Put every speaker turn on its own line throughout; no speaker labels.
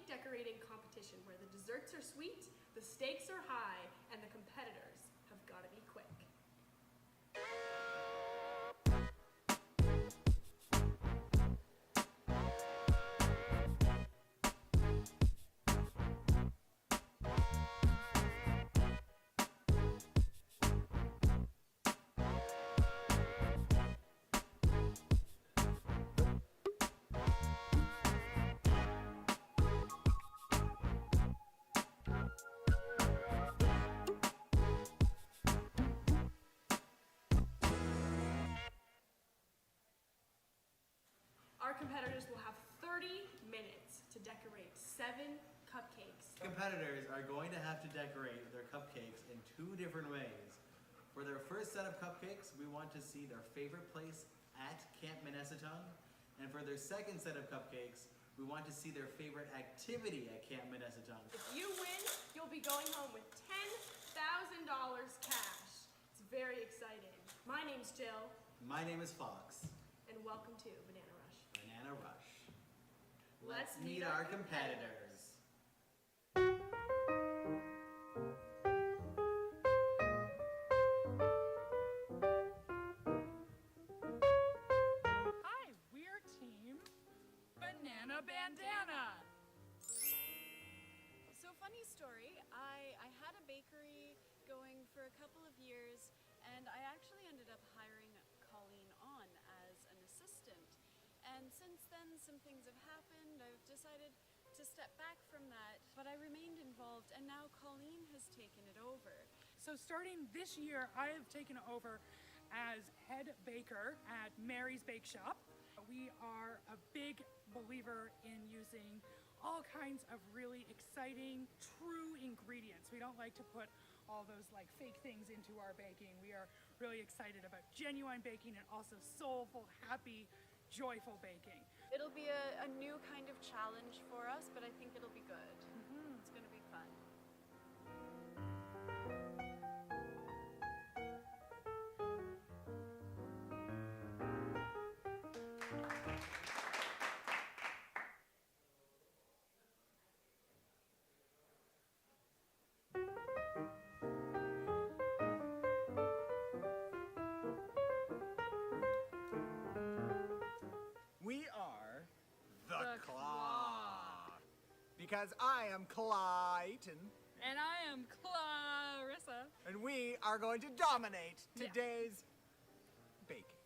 decorating competition where the desserts are sweet, the stakes are high, and the competitors have got to be quick. Our competitors will have 30 minutes to decorate 7 cupcakes.
Competitors are going to have to decorate their cupcakes in 2 different ways. For their first set of cupcakes, we want to see their favorite place at Camp Menesetung. And for their second set of cupcakes, we want to see their favorite activity at Camp Menesetung.
If you win, you'll be going home with $10,000 cash. It's very exciting. My name's Jill.
My name is Fox.
And welcome to Banana Rush.
Banana Rush.
Let's
meet our competitors.
Hi, we're Team Banana Bandana.
So funny story, I had a bakery going for a couple of years, and I actually ended up hiring Colleen on as an assistant. And since then, some things have happened. I've decided to step back from that, but I remained involved, and now Colleen has taken it over.
So starting this year, I have taken over as head baker at Mary's Bake Shop. We are a big believer in using all kinds of really exciting, true ingredients. We don't like to put all those like fake things into our baking. We are really excited about genuine baking and also soulful, happy, joyful baking.
It'll be a new kind of challenge for us, but I think it'll be good. It's gonna be fun.
We are the Claw. Because I am Clayton.
And I am Clarissa.
And we are going to dominate today's baking.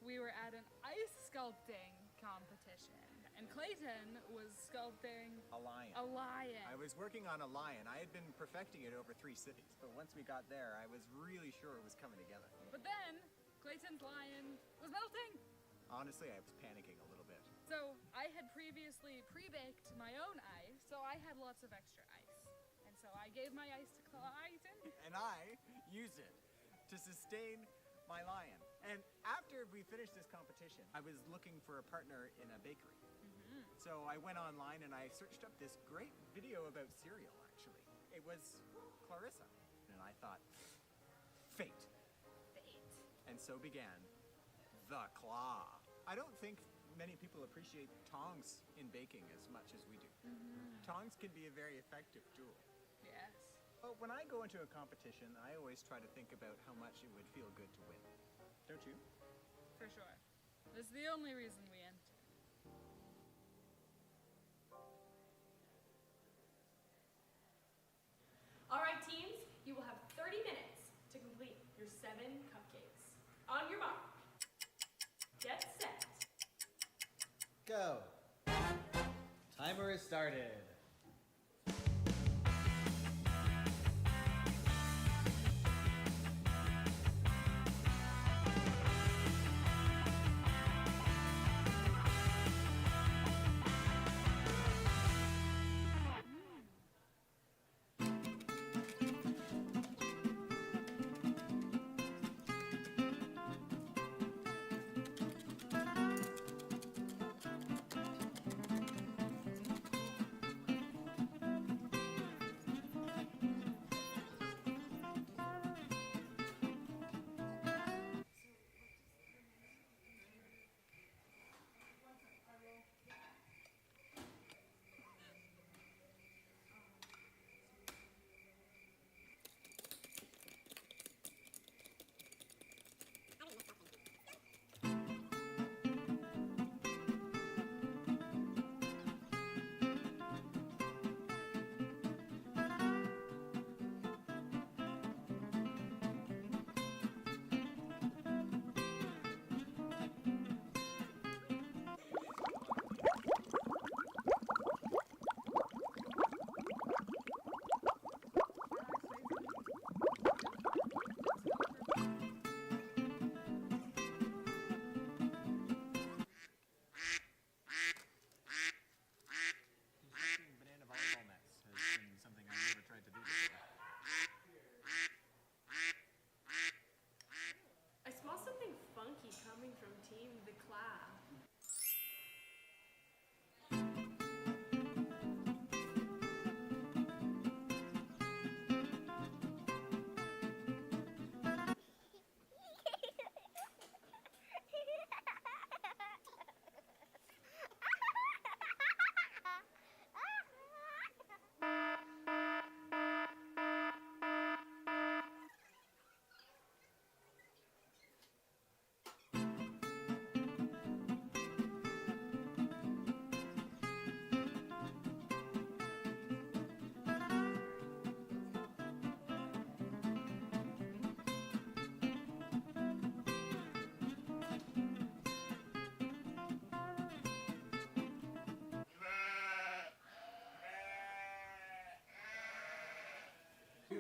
We were at an ice sculpting competition, and Clayton was sculpting
A lion.
a lion.
I was working on a lion. I had been perfecting it over 3 cities, but once we got there, I was really sure it was coming together.
But then, Clayton's lion was melting.
Honestly, I was panicking a little bit.
So I had previously pre-baked my own ice, so I had lots of extra ice. And so I gave my ice to Clayton.
And I used it to sustain my lion. And after we finished this competition, I was looking for a partner in a bakery. So I went online and I searched up this great video about cereal, actually. It was Clarissa. And I thought, fate. And so began the Claw. I don't think many people appreciate tongs in baking as much as we do. Tongs can be a very effective tool.
Yes.
But when I go into a competition, I always try to think about how much it would feel good to win. Don't you?
For sure. That's the only reason we enter.
All right, teams, you will have 30 minutes to complete your 7 cupcakes. On your mark, get set.
Go. Timer is started.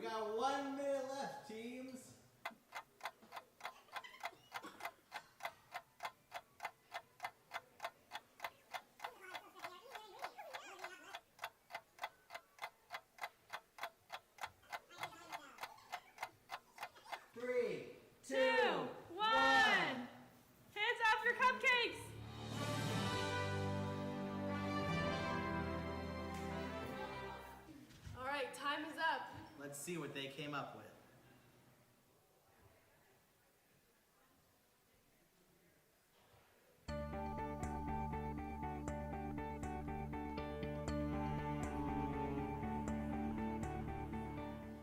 got 1 minute left, teams. Three, two,
2, 1. Hands off your cupcakes. All right, time is up.
Let's see what they came up with.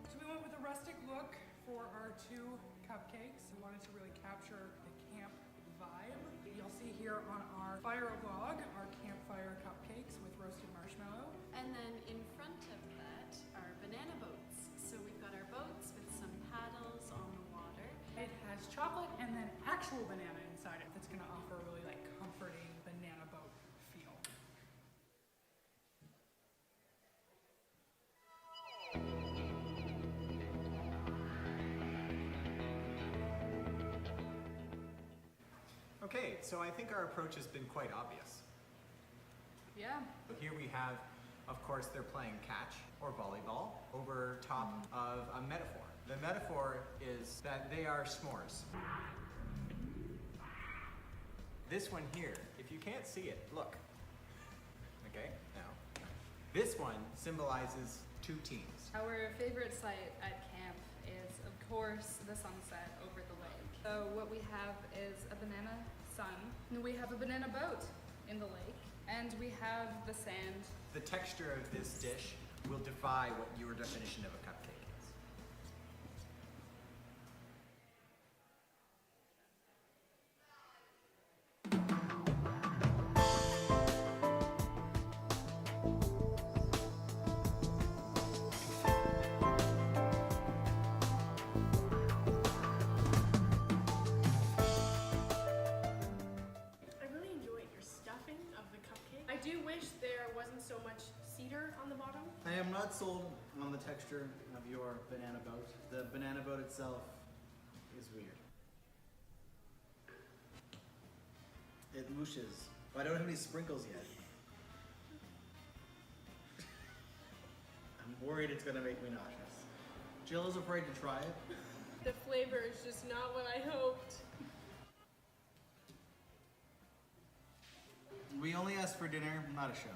So we went with a rustic look for our 2 cupcakes. We wanted to really capture the camp vibe. You'll see here on our fire log our campfire cupcakes with roasted marshmallow.
And then in front of that are banana boats. So we've got our boats with some paddles on the water.
It has chocolate and then actual banana inside it. That's going to offer a really like comforting banana boat feel.
Okay, so I think our approach has been quite obvious.
Yeah.
Here we have, of course, they're playing catch or volleyball over top of a metaphor. The metaphor is that they are s'mores. This one here, if you can't see it, look. Okay, now. This one symbolizes 2 teams.
Our favorite site at camp is, of course, the sunset over the lake. So what we have is a banana sun, and we have a banana boat in the lake, and we have the sand.
The texture of this dish will defy what your definition of a cupcake is.
I really enjoyed your stuffing of the cupcake. I do wish there wasn't so much cedar on the bottom.
I am not sold on the texture of your banana boat. The banana boat itself is weird. It mooshes. I don't have any sprinkles yet. I'm worried it's gonna make me nauseous. Jill is afraid to try it.
The flavor is just not what I hoped.
We only asked for dinner, not a show.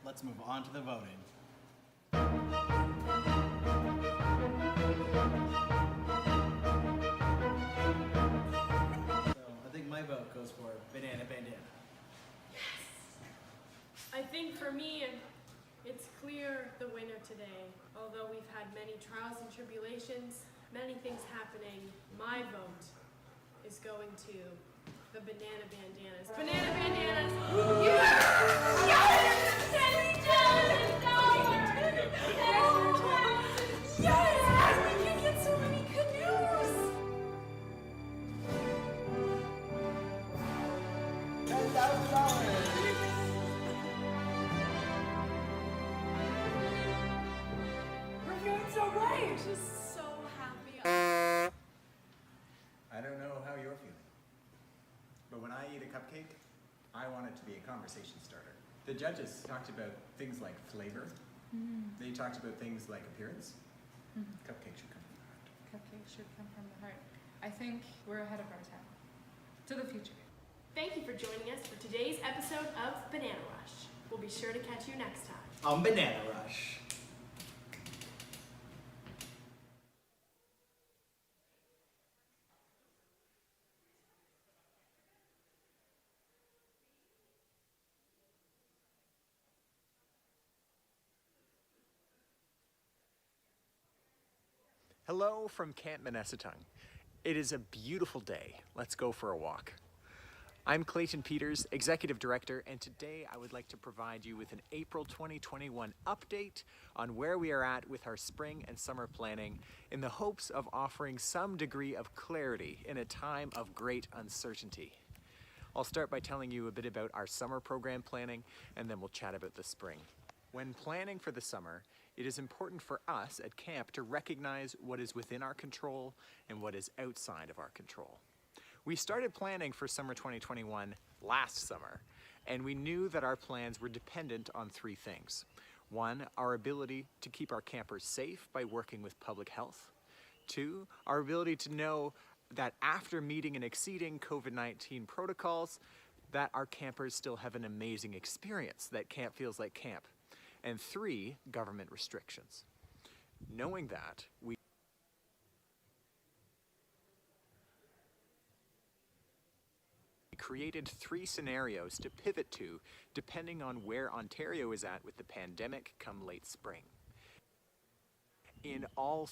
Let's move on to the voting. So I think my vote goes for banana bandana.
I think for me, it's clear the winner today. Although we've had many trials and tribulations, many things happening, my vote is going to the banana bandanas. Banana bandanas! Yes! Yes! Yes! We can get so many canoes!
We're feeling so great!
Just so happy.
I don't know how you're feeling, but when I eat a cupcake, I want it to be a conversation starter. The judges talked about things like flavor. They talked about things like appearance. Cupcake should come from the heart.
Cupcakes should come from the heart. I think we're ahead of our time. To the future.
Thank you for joining us for today's episode of Banana Rush. We'll be sure to catch you next time.
On Banana Rush.
Hello from Camp Menesetung. It is a beautiful day. Let's go for a walk. I'm Clayton Peters, Executive Director, and today I would like to provide you with an April 2021 update on where we are at with our spring and summer planning in the hopes of offering some degree of clarity in a time of great uncertainty. I'll start by telling you a bit about our summer program planning, and then we'll chat about the spring. When planning for the summer, it is important for us at camp to recognize what is within our control and what is outside of our control. We started planning for summer 2021 last summer, and we knew that our plans were dependent on three things. One, our ability to keep our campers safe by working with public health. Two, our ability to know that after meeting and exceeding COVID-19 protocols, that our campers still have an amazing experience, that camp feels like camp. And three, government restrictions. Knowing that, we created three scenarios to pivot to depending on where Ontario is at with the pandemic come late spring. In all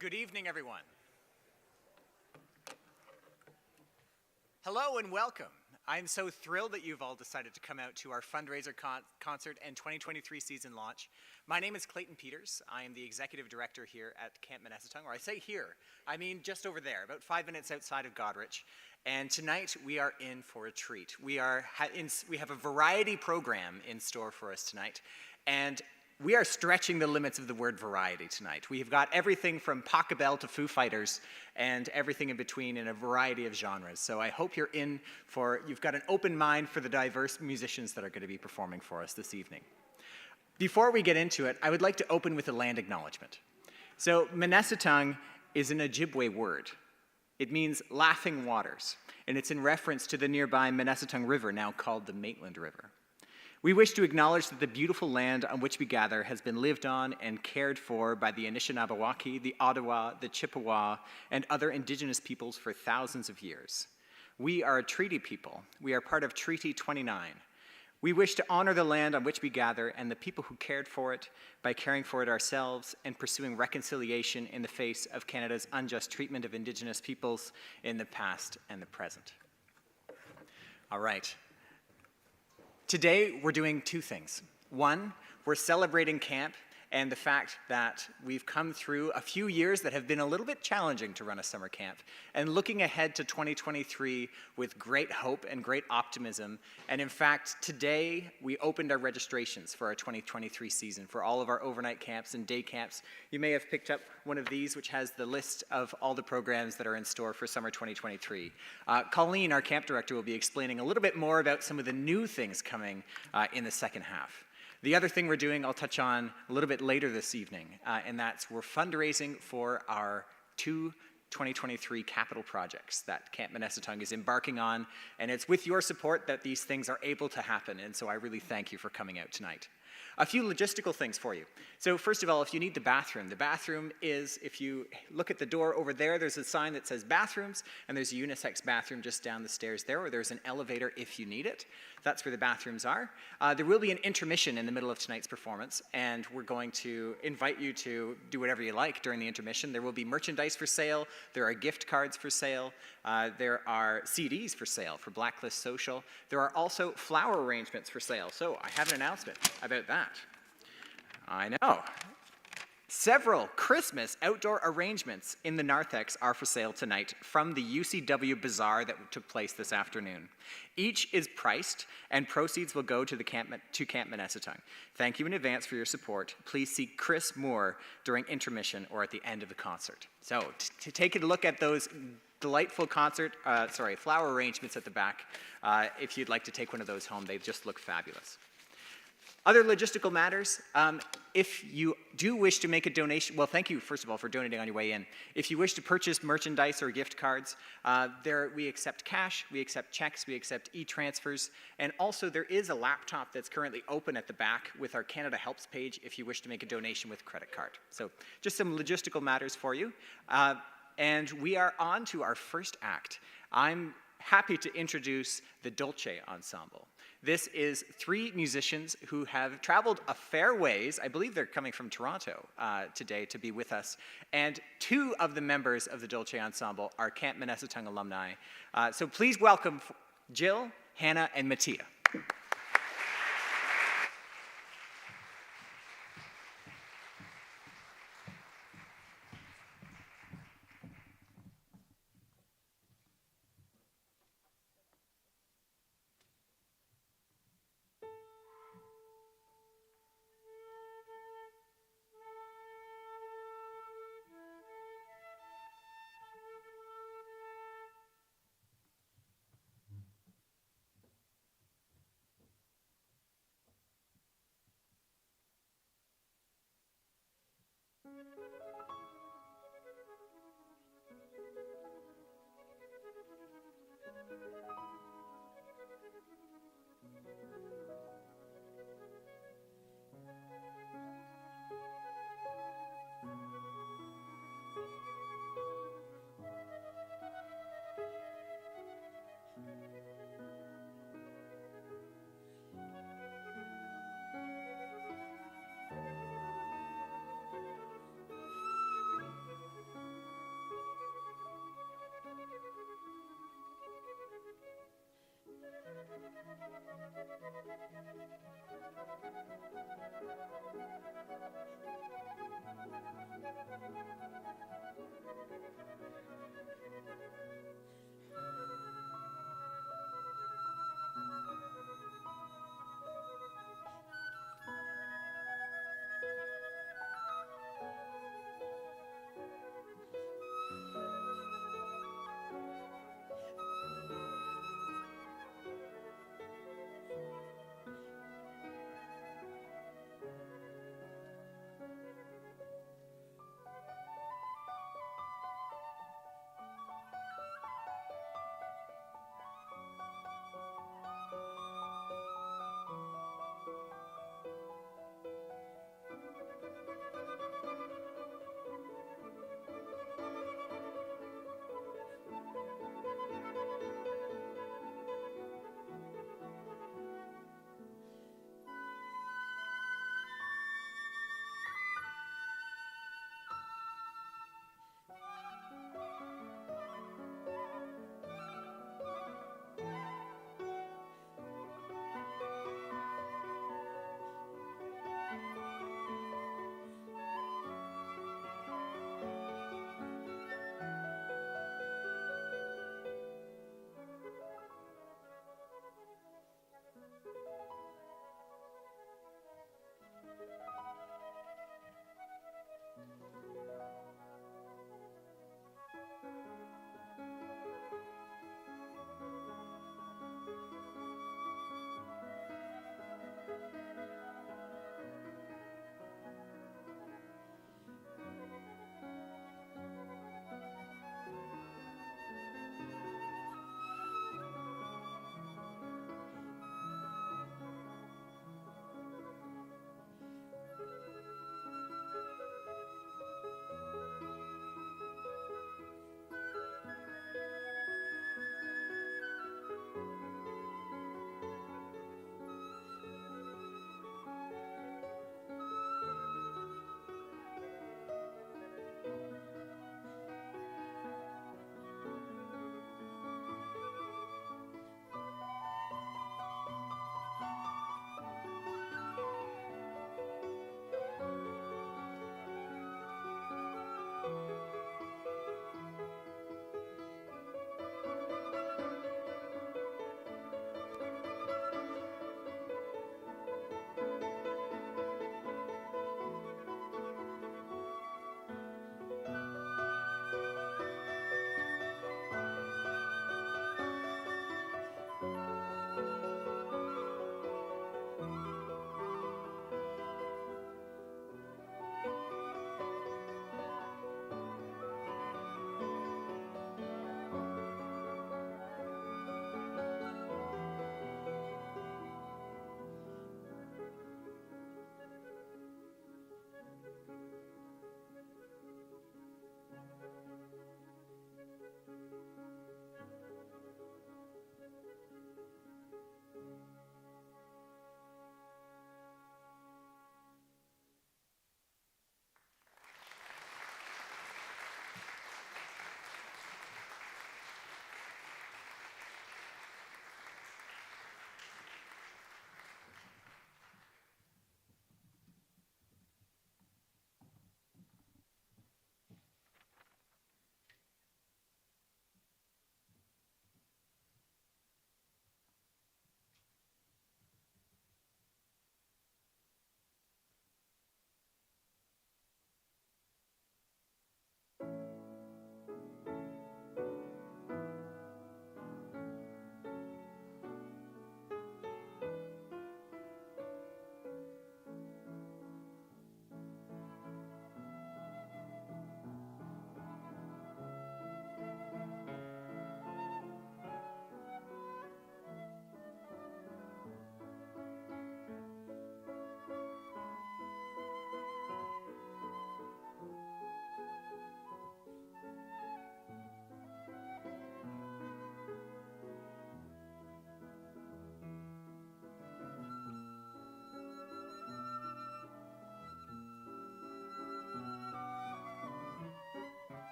Good evening, everyone. Hello and welcome. I'm so thrilled that you've all decided to come out to our fundraiser concert and 2023 season launch. My name is Clayton Peters. I am the executive director here at Camp Menesetung, or I say here, I mean just over there, about 5 minutes outside of Goderich. And tonight we are in for a treat. We have a variety program in store for us tonight, and we are stretching the limits of the word variety tonight. We have got everything from Pachelbel to Foo Fighters and everything in between in a variety of genres. So I hope you've got an open mind for the diverse musicians that are going to be performing for us this evening. Before we get into it, I would like to open with a land acknowledgement. So Menesetung is an Ojibwe word. It means laughing waters, and it's in reference to the nearby Menesetung River, now called the Maitland River. We wish to acknowledge that the beautiful land on which we gather has been lived on and cared for by the Anishinaabe, the Ottawa, the Chippewa, and other indigenous peoples for thousands of years. We are a treaty people. We are part of Treaty 29, We wish to honor the land on which we gather and the people who cared for it by caring for it ourselves and pursuing reconciliation in the face of Canada's unjust treatment of Indigenous peoples in the past and the present. All right. Today, we're doing two things. One, we're celebrating camp and the fact that we've come through a few years that have been a little bit challenging to run a summer camp, and looking ahead to 2023 with great hope and great optimism. And in fact, today we opened our registrations for our 2023 season for all of our overnight camps and day camps. You may have picked up one of these, which has the list of all the programs that are in store for summer 2023. Colleen, our camp director, will be explaining a little bit more about some of the new things coming in the second half. The other thing we're doing, I'll touch on a little bit later this evening, and that's we're fundraising for our 2023 capital projects that Camp Menesetung is embarking on, and it's with your support that these things are able to happen, and so I really thank you for coming out tonight. A few logistical things for you. So first of all, if you need the bathroom is, if you look at the door over there, there's a sign that says bathrooms, and there's a unisex bathroom just down the stairs there, or there's an elevator if you need it. That's where the bathrooms are. There will be an intermission in the middle of tonight's performance, and we're going to invite you to do whatever you like during the intermission. There will be merchandise for sale, there are gift cards for sale, there are CDs for sale for Blacklist Social. There are also flower arrangements for sale. So I have an announcement about that. I know. Several Christmas outdoor arrangements in the narthex are for sale tonight from the UCW Bazaar that took place this afternoon. Each is priced, and proceeds will go to Camp Menesetung. Thank you in advance for your support. Please see Chris Moore during intermission or at the end of the concert. So to take a look at those delightful flower arrangements at the back, if you'd like to take one of those home, they just look fabulous. Other logistical matters, if you do wish to make a donation, well, thank you, first of all, for donating on your way in. If you wish to purchase merchandise or gift cards, we accept cash, we accept checks, we accept e-transfers, and also there is a laptop that's currently open at the back with our Canada Helps page if you wish to make a donation with credit card. So just some logistical matters for you. And we are on to our first act. I'm happy to introduce the Dolce Ensemble. This is three musicians who have traveled a fair ways. I believe they're coming from Toronto today to be with us. And two of the members of the Dolce Ensemble are Camp Menesetung alumni. So please welcome Jill, Hannah, and Mattia.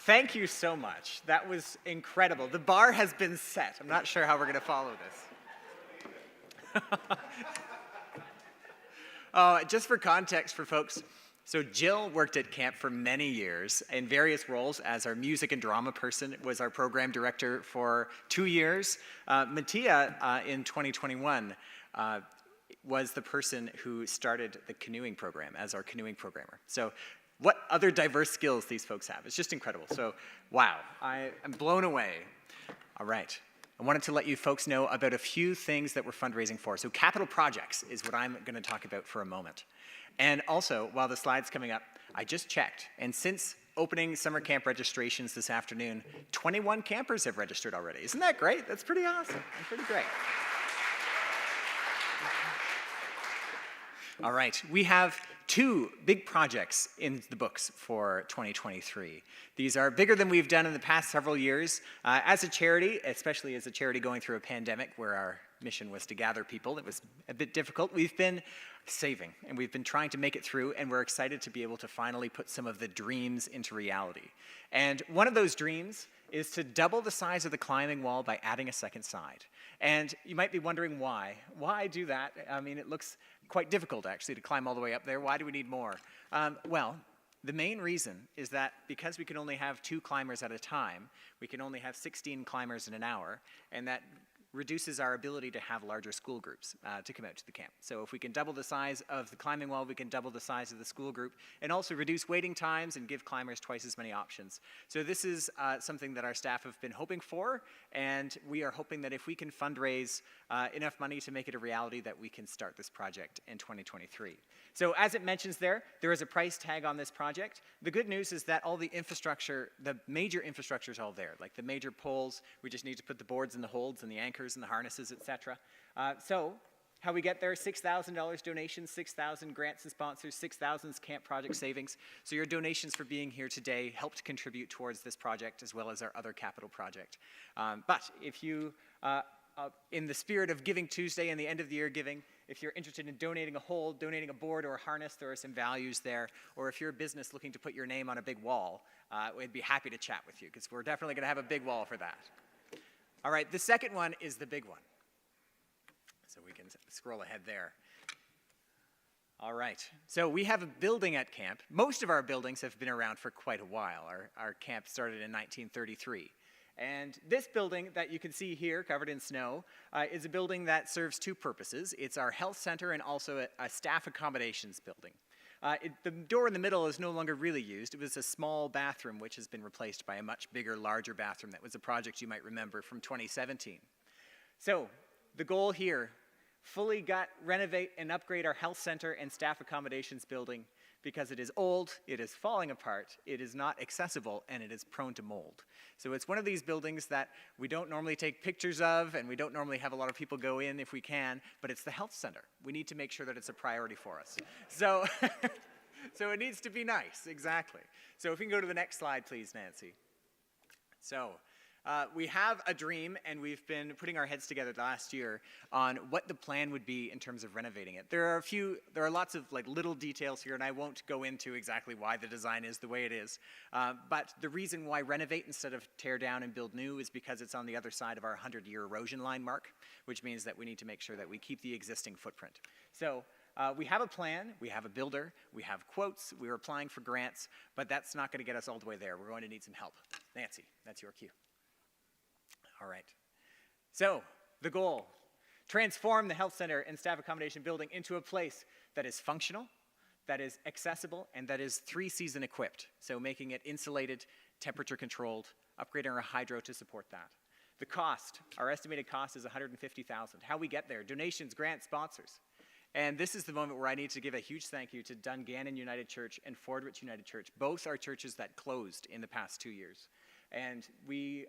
Thank you so much. That was incredible. The bar has been set. I'm not sure how we're going to follow this. Just for context for folks, so Jill worked at camp for many years in various roles as our music and drama person, was our program director for 2 years. Mattia, in 2021, was the person who started the canoeing program as our canoeing programmer. So what other diverse skills these folks have. It's just incredible. So, wow, I am blown away. All right. I wanted to let you folks know about a few things that we're fundraising for. So capital projects is what I'm going to talk about for a moment. And also, while the slide's coming up, I just checked. And since opening summer camp registrations this afternoon, 21 campers have registered already. Isn't that great? That's pretty awesome. That's pretty great. All right, we have 2 big projects in the books for 2023. These are bigger than we've done in the past several years. As a charity, especially as a charity going through a pandemic where our mission was to gather people, it was a bit difficult. We've been saving, and we've been trying to make it through, and we're excited to be able to finally put some of the dreams into reality. And one of those dreams is to double the size of the climbing wall by adding a second side. And you might be wondering why. Why do that? I mean, it looks quite difficult, actually, to climb all the way up there. Why do we need more? Well, the main reason is that because we can only have 2 climbers at a time, we can only have 16 climbers in an hour, and that reduces our ability to have larger school groups to come out to the camp. So if we can double the size of the climbing wall, we can double the size of the school group, and also reduce waiting times and give climbers twice as many options. So this is something that our staff have been hoping for, and we are hoping that if we can fundraise enough money to make it a reality, that we can start this project in 2023. So as it mentions there is a price tag on this project. The good news is that all the infrastructure, the major infrastructure is all there, like the major poles. We just need to put the boards and the holds and the anchors and the harnesses, etc. So how we get there, $6,000 donations, 6,000 grants and sponsors, 6,000 camp project savings. So your donations for being here today helped contribute towards this project as well as our other capital project. But if you, in the spirit of Giving Tuesday and the end of the year giving, if you're interested in donating a hold, donating a board or a harness, there are some values there. Or if you're a business looking to put your name on a big wall, we'd be happy to chat with you because we're definitely going to have a big wall for that. All right, the second one is the big one. So we can scroll ahead there. All right, so we have a building at camp. Most of our buildings have been around for quite a while. Our camp started in 1933. And this building that you can see here, covered in snow, is a building that serves 2 purposes. It's our health center and also a staff accommodations building. The door in the middle is no longer really used. It was a small bathroom which has been replaced by a much bigger, larger bathroom. That was a project you might remember from 2017. So the goal here, fully renovate and upgrade our health center and staff accommodations building because it is old, it is falling apart, it is not accessible, and it is prone to mold. So it's one of these buildings that we don't normally take pictures of, and we don't normally have a lot of people go in if we can, but it's the health center. We need to make sure that it's a priority for us. So, so it needs to be nice, exactly. So if we can go to the next slide, please, Nancy. So we have a dream, and we've been putting our heads together last year on what the plan would be in terms of renovating it. There are lots of like little details here, and I won't go into exactly why the design is the way it is. But the reason why renovate instead of tear down and build new is because it's on the other side of our 100-year erosion line mark, which means that we need to make sure that we keep the existing footprint. So we have a plan, we have a builder, we have quotes, we're applying for grants, but that's not going to get us all the way there. We're going to need some help. Nancy, that's your cue. All right. So, the goal, transform the health center and staff accommodation building into a place that is functional, that is accessible, and that is 3-season equipped. So making it insulated, temperature controlled, upgrading our hydro to support that. The cost, our estimated cost is $150,000. How we get there, donations, grants, sponsors. And this is the moment where I need to give a huge thank you to Dungannon United Church and Fordwich United Church. Both are churches that closed in the past 2 years. And we,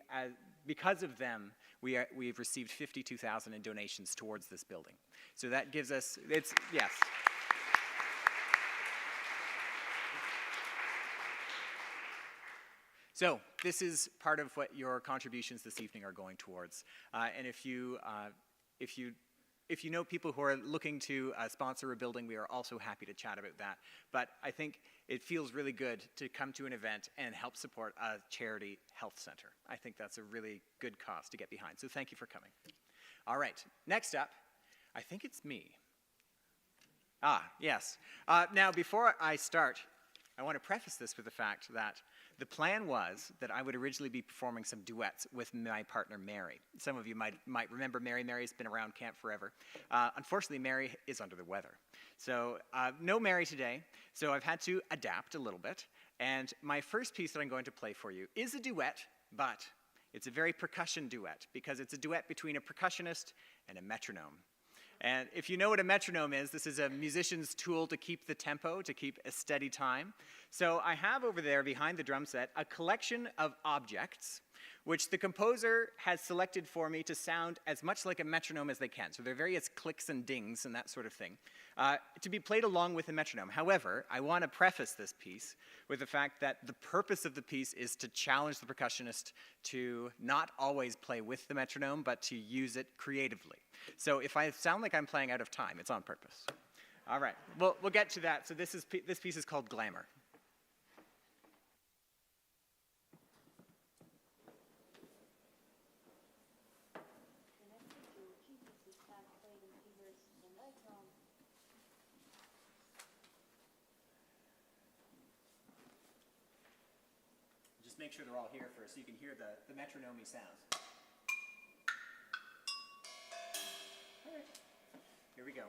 because of them, we've received $52,000 in donations towards this building. So that gives us, yes. So this is part of what your contributions this evening are going towards. And if you know people who are looking to sponsor a building, we are also happy to chat about that. But I think it feels really good to come to an event and help support a charity health center. I think that's a really good cause to get behind. So thank you for coming. All right, next up, I think it's me. Yes. Now, before I start, I want to preface this with the fact that the plan was that I would originally be performing some duets with my partner, Mary. Some of you might remember Mary. Mary's been around camp forever. Unfortunately, Mary is under the weather. So no Mary today, so I've had to adapt a little bit. And my first piece that I'm going to play for you is a duet, but it's a very percussion duet because it's a duet between a percussionist and a metronome. And if you know what a metronome is, this is a musician's tool to keep the tempo, to keep a steady time. So I have over there behind the drum set a collection of objects which the composer has selected for me to sound as much like a metronome as they can. So they're various clicks and dings and that sort of thing, to be played along with a metronome. However, I want to preface this piece with the fact that the purpose of the piece is to challenge the percussionist to not always play with the metronome, but to use it creatively. So if I sound like I'm playing out of time, it's on purpose. All right, we'll get to that. So this piece is called Glamour. Just make sure they're all here first so you can hear the metronome-y sounds. All right, here we go.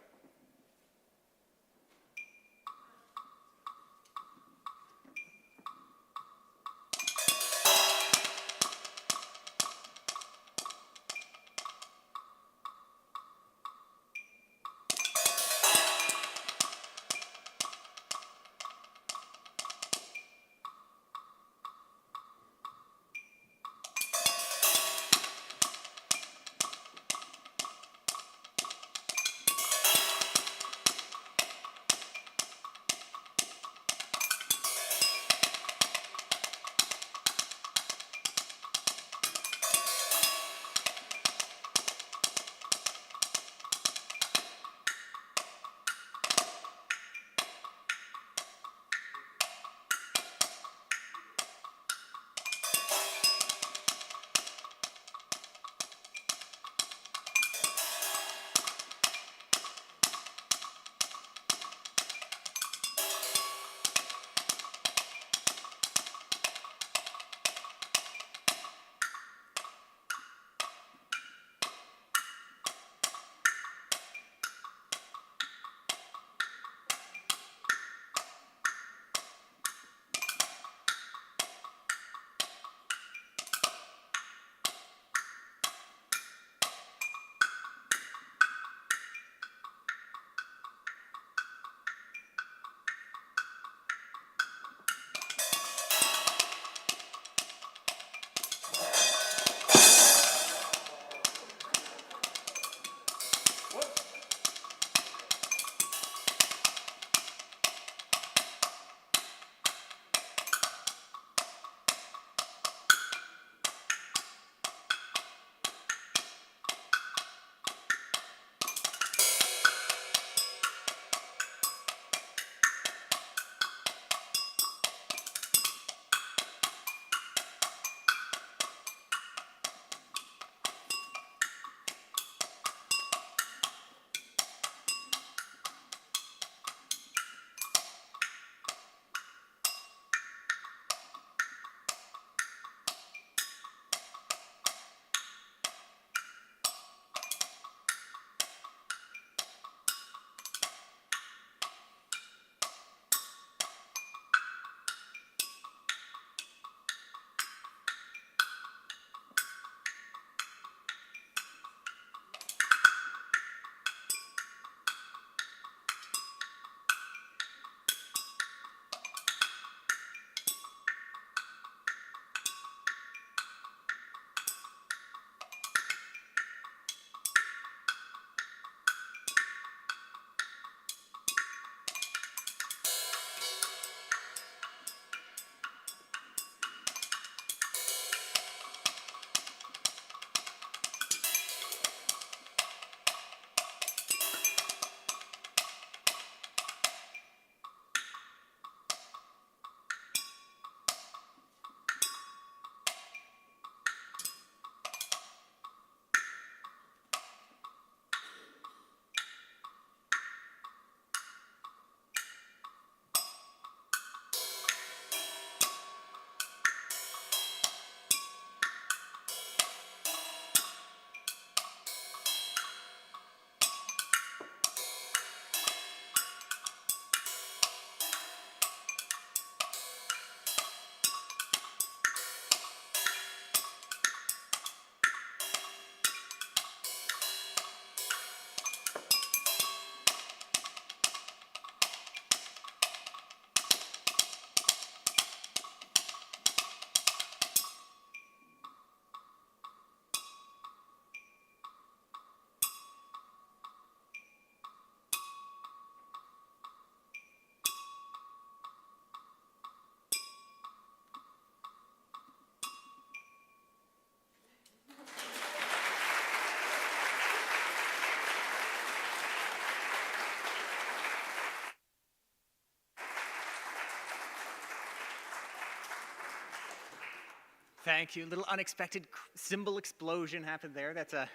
Thank you. Little unexpected cymbal explosion happened there. That's a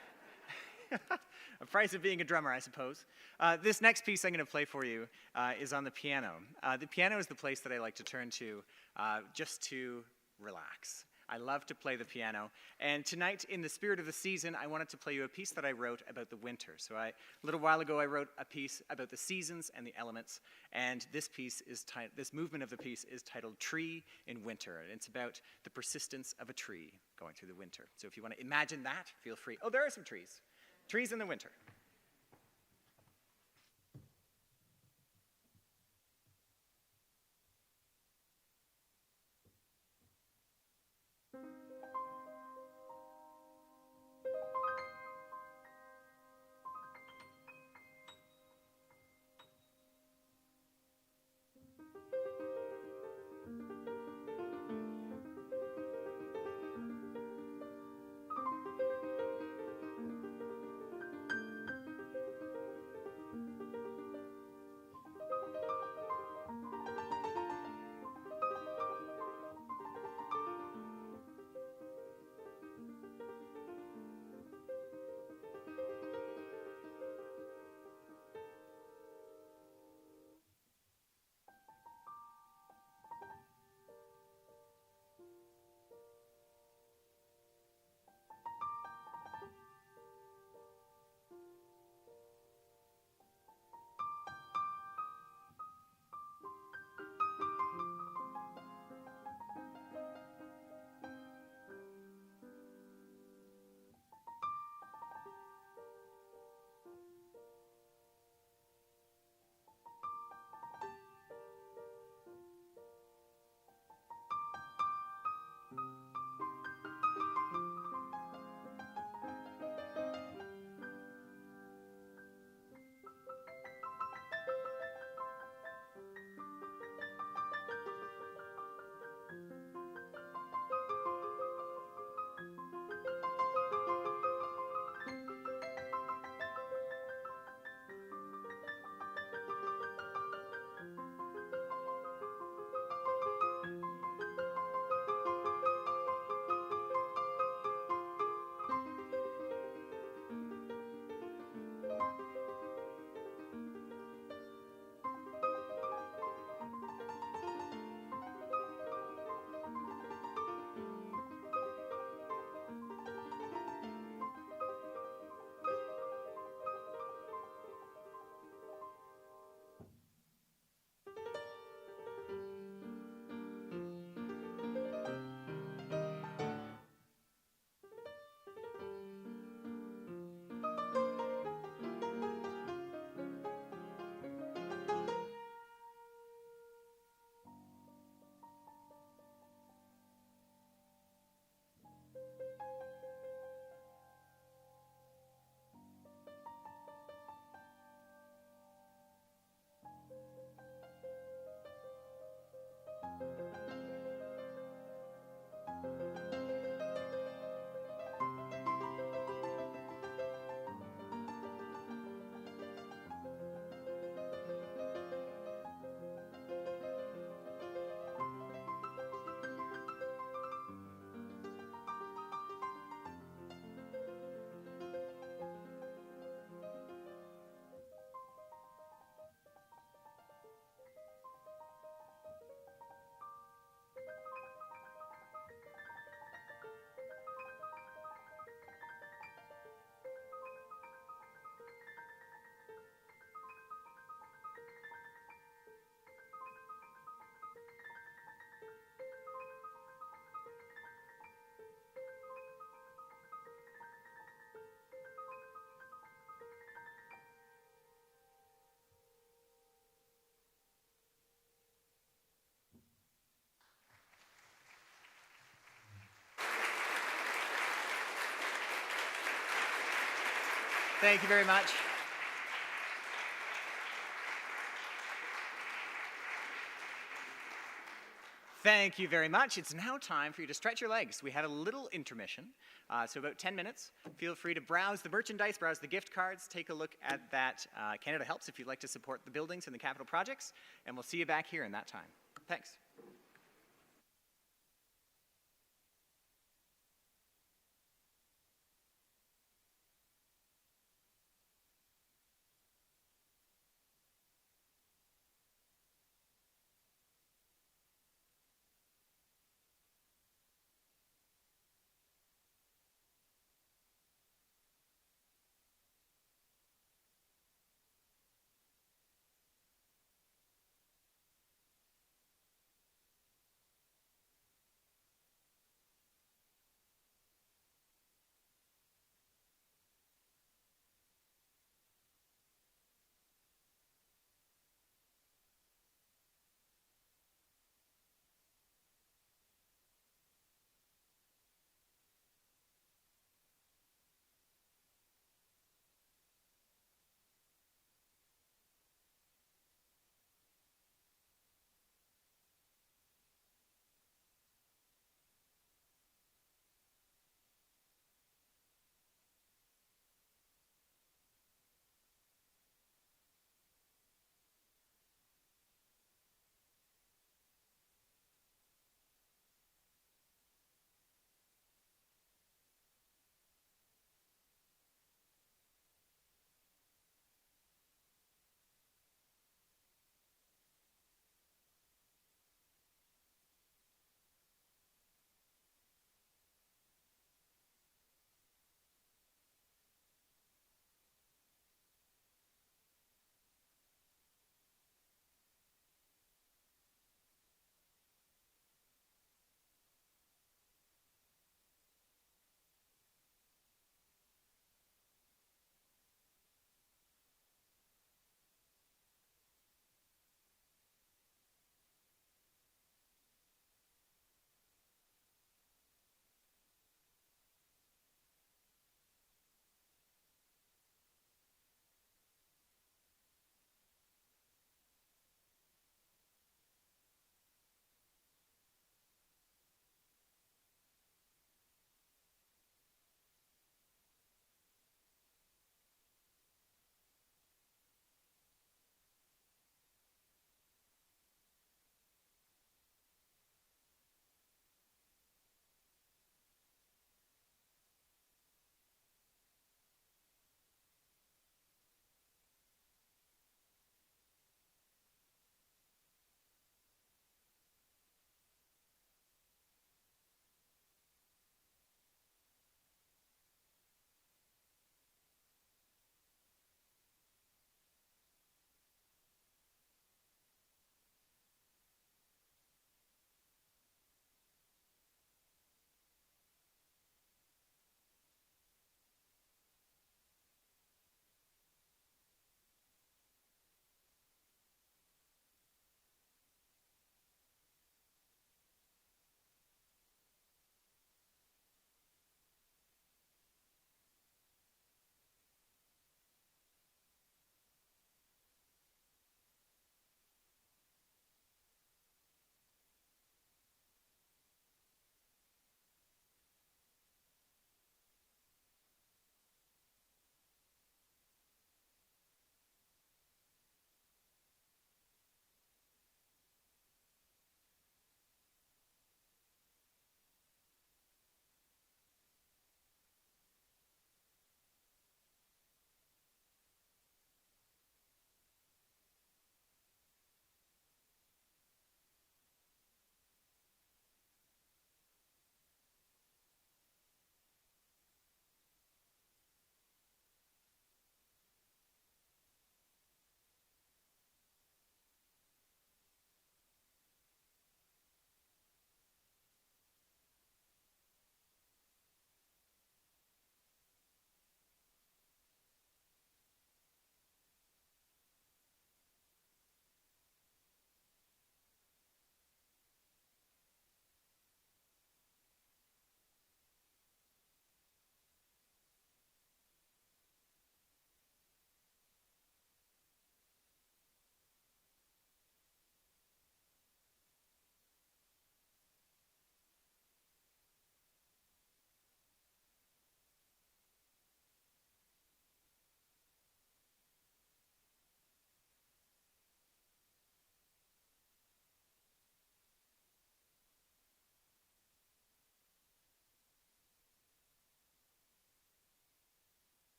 a price of being a drummer, I suppose. This next piece I'm going to play for you is on the piano. The piano is the place that I like to turn to just to relax. I love to play the piano. And tonight, in the spirit of the season, I wanted to play you a piece that I wrote about the winter. So a little while ago, I wrote a piece about the seasons and the elements. And this movement of the piece is titled Tree in Winter. And it's about the persistence of a tree going through the winter. So if you want to imagine that, feel free. Oh, there are some trees. Trees in the winter. Thank you very much. Thank you very much. It's now time for you to stretch your legs. We had a little intermission, so about 10 minutes. Feel free to browse the merchandise, browse the gift cards, take a look at that Canada Helps if you'd like to support the buildings and the capital projects, and we'll see you back here in that time. Thanks.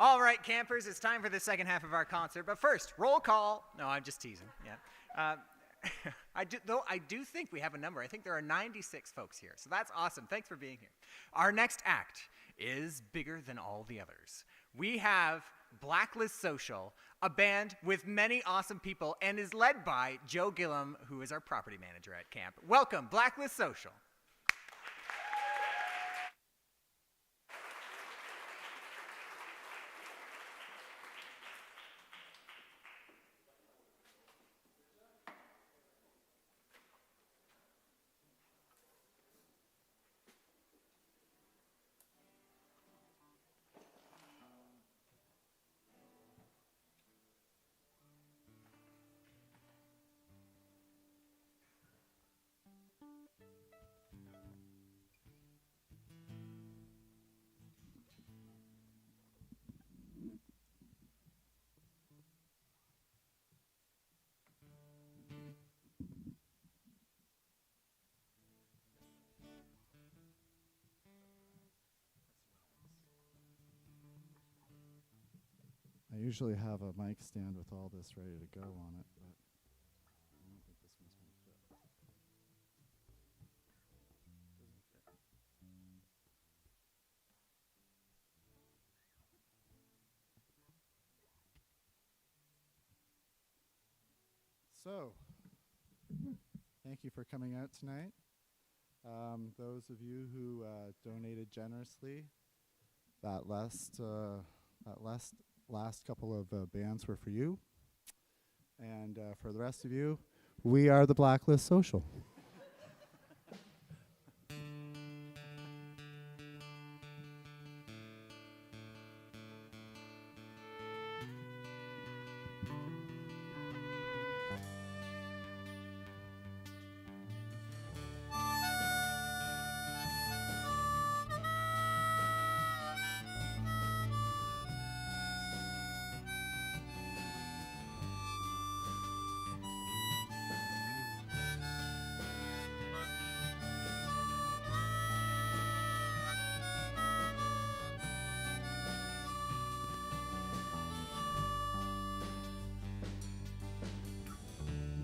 All right, campers, it's time for the second half of our concert. But first, roll call. No, I'm just teasing. Yeah. I do think we have a number. I think there are 96 folks here. So that's awesome. Thanks for being here. Our next act is bigger than all the others. We have Blacklist Social, a band with many awesome people, and is led by Joe Gillam, who is our property manager at camp. Welcome, Blacklist Social.
I usually have a mic stand with all this ready to go on it, but I don't think this one's going to fit. So, thank you for coming out tonight. Those of you who donated generously, that last couple of bands were for you. And for the rest of you, we are the Blacklist Social.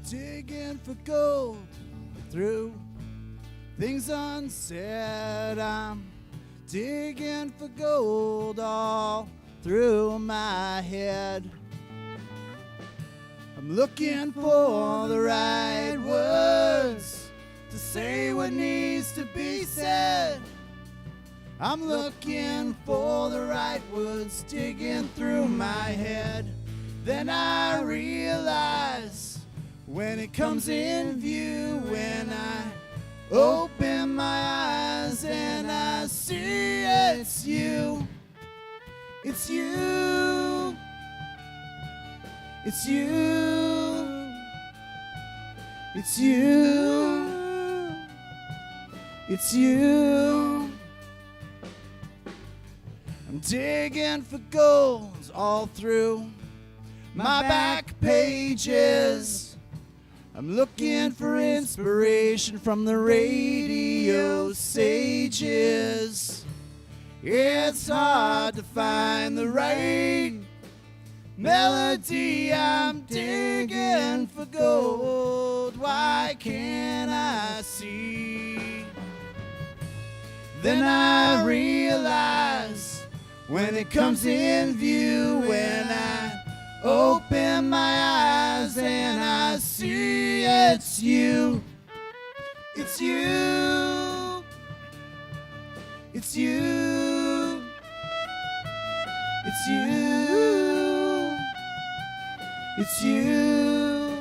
Digging for gold through things unsaid. I'm digging for gold all through my head. I'm looking for the right words to say what needs to be said. I'm looking for the right words, digging through my head. Then I realize when it comes in view, when I open my eyes and I see it's you, it's you, it's you, it's you, it's you. I'm digging for gold all through my back pages. I'm looking for inspiration from the radio sages. It's hard to find the right melody. I'm digging for gold. Why can't I see? Then I realize when it comes in view, when I open my eyes and I see it's you, it's you, it's you, it's you, it's you.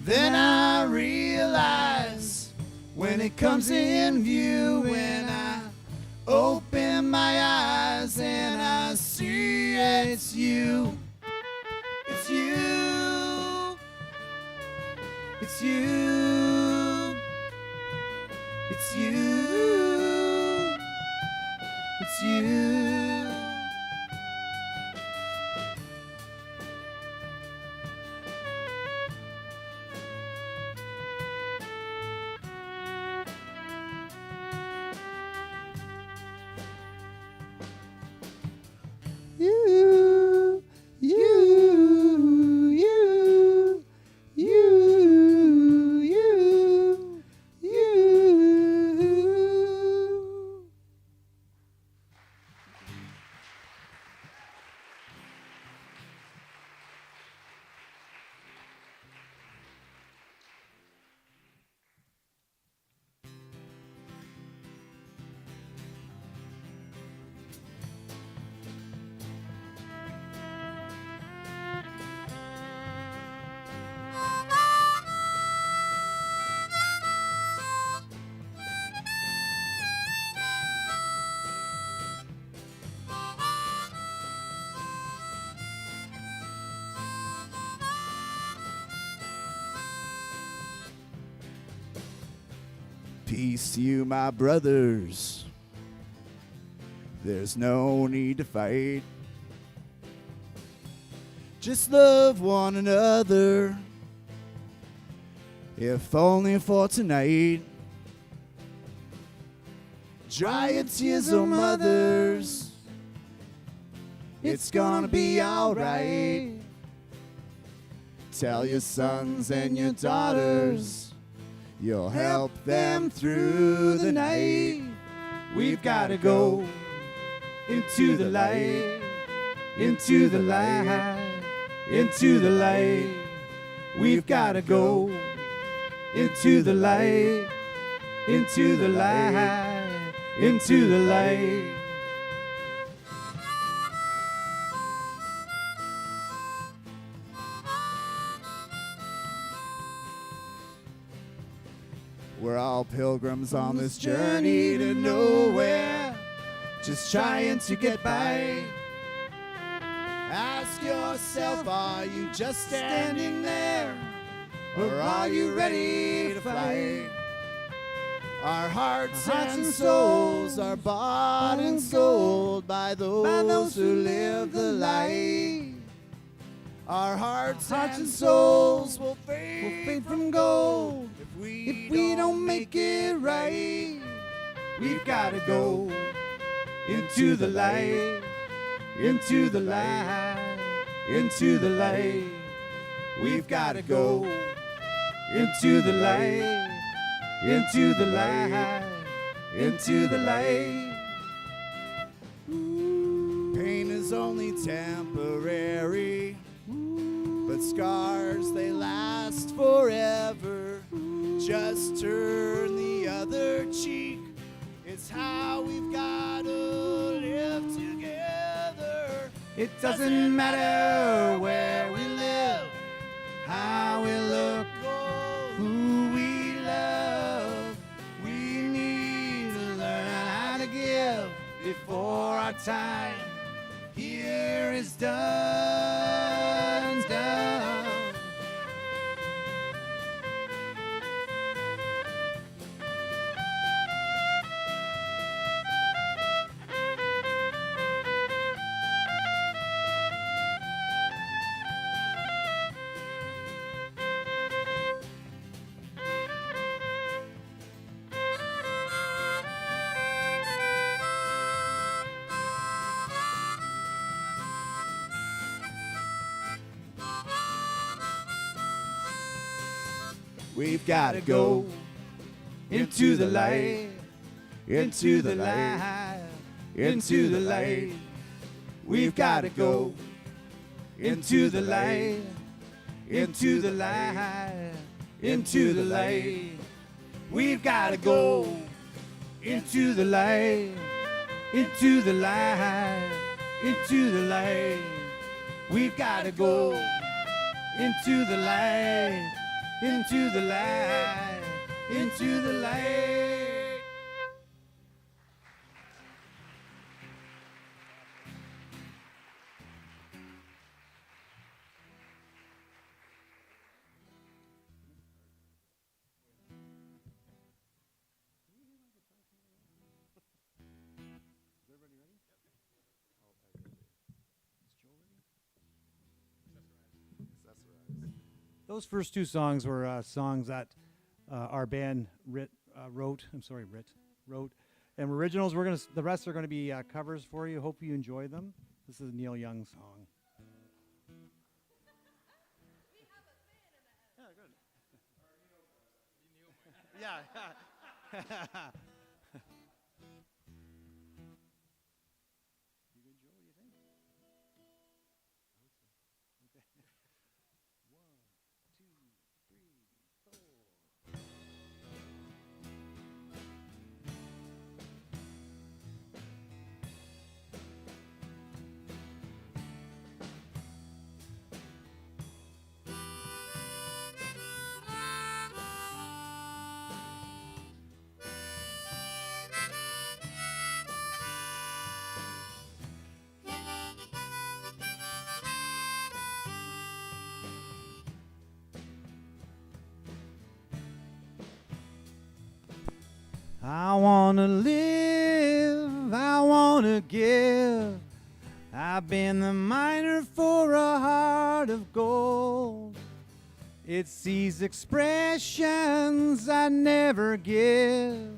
Then I realize when it comes in view, when I open my eyes and I see it. it's you. It's you. It's you. It's you. It's you. You, you, you, you, you. Peace to you, my brothers. There's no need to fight. Just love one another, if only for tonight. Dry your tears, oh mothers. It's gonna be alright. Tell your sons and your daughters you'll help them through the night. We've gotta go into the light, into the light, into the light. We've gotta go into the light, into the light, into the light. We're all pilgrims on this journey to nowhere, just trying to get by. Ask yourself, are you just standing there, or are you ready to fight? Our hearts and souls are bought and sold by those who live the light. Our hearts and souls will fade from gold if we don't make it right. We've gotta go into the light, into the light, into the light. We've gotta go into the light, into the light, into the light. Pain is only temporary, but scars, they last forever. Just turn the other cheek. It's how we've got to live together. It doesn't matter where we live, how we look, who we love. We need to learn how to give before our time here is done, done. We've gotta go into the light, into the light, into the light. We've gotta go into the light, into the light, into the light. We've gotta go into the light, into the light, into the light. We've gotta go into the light, into the light, into the light.
Those first two songs were songs that our band wrote. And originals, the rest are gonna be covers for you. Hope you enjoy them. This is a Neil Young song. Yeah. I wanna live, I wanna give. I've been the miner for a heart of gold. It's these expressions I never give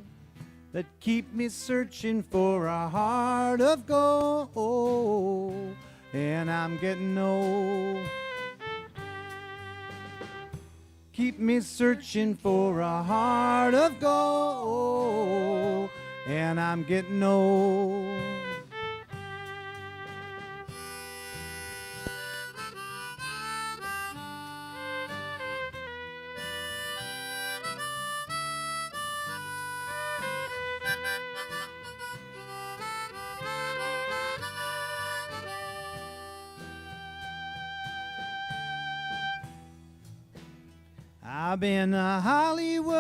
that keep me searching for a heart of gold. And I'm getting old. Keep me searching for a heart of gold, and I'm getting old. I've been to Hollywood,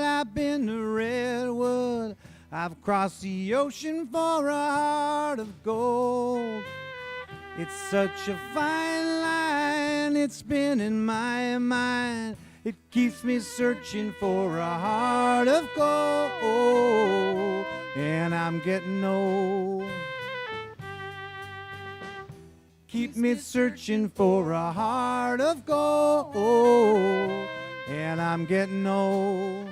I've been to Redwood, I've crossed the ocean for a heart of gold. It's such a fine line, it's been in my mind. It keeps me searching for a heart of gold, and I'm getting old. Keep me searching for a heart of gold, and I'm getting old.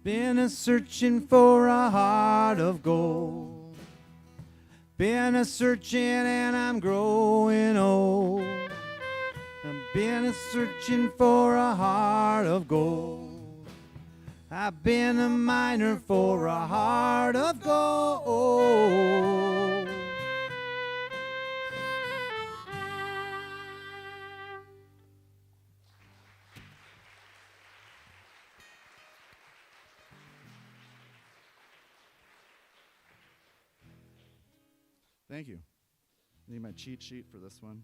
Been a searching for a heart of gold. Been a searching and I'm growing old. I've been a searching for a heart of gold. I've been a miner for a heart of gold.
Thank you. I need my cheat sheet for this one.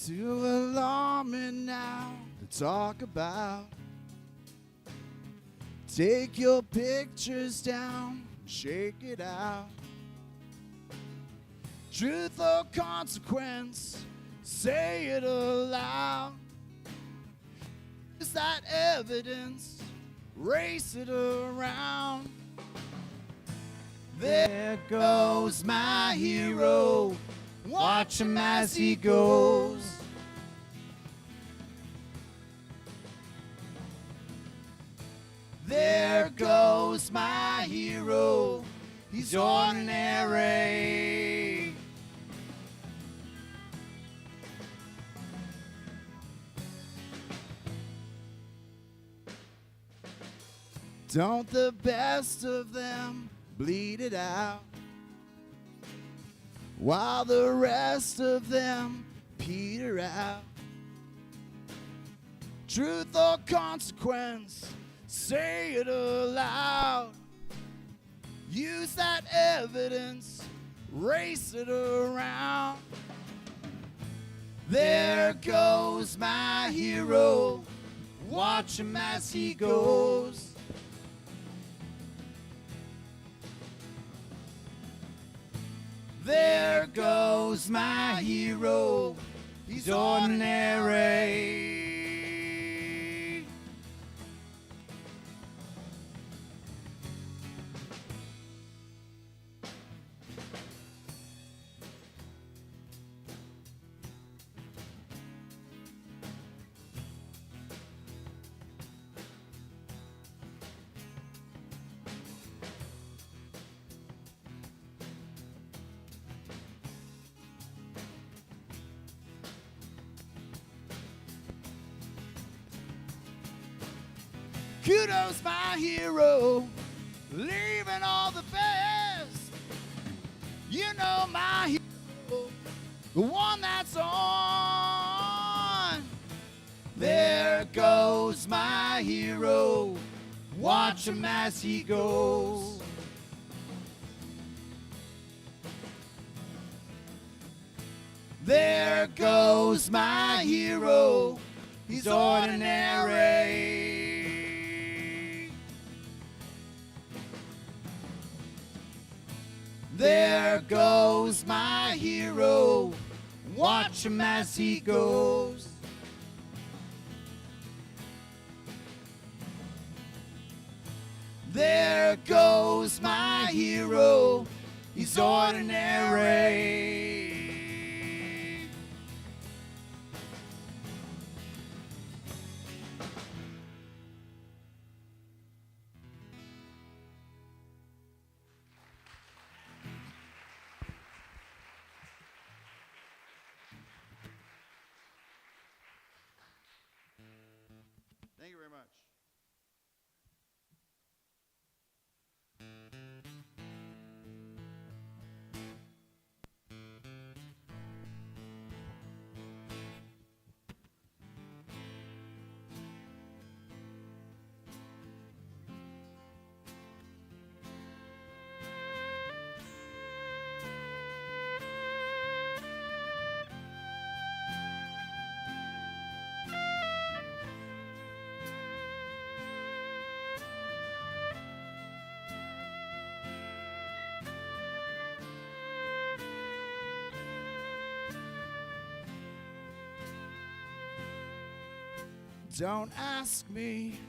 Too alarming now to talk about. Take your pictures down, shake it out. Truth or consequence, say it aloud. Is that evidence? Race it around. There goes my hero, watch him as he goes. There goes my hero, he's ordinary. Don't the best of them bleed it out, while the rest of them peter out. truth or consequence, say it aloud. Use that evidence, race it around. There goes my hero, watch him as he goes. There goes my hero, he's ordinary. Kudos, my hero, leaving all the best. You know my hero, the one that's on. There goes my hero, watch him as he goes. There goes my hero, he's ordinary. There goes my hero, watch him as he goes. There goes my hero, he's ordinary. Thank you very much. Don't ask me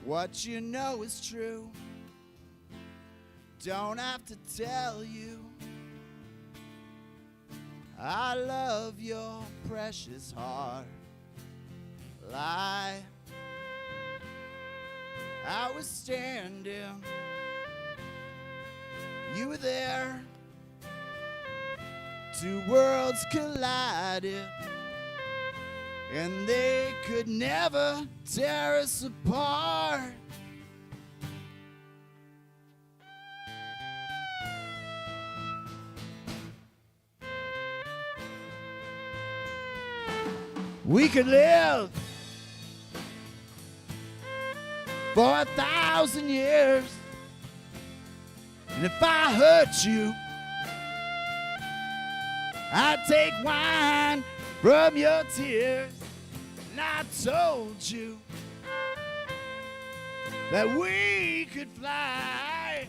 what you know is true. Don't have to tell you I love your precious heart. Lie. I was standing, you were there. Two worlds collided, and they could never tear us apart. We could live for 1,000 years, and if I hurt you, I'd take wine from your tears. And I told you that we could fly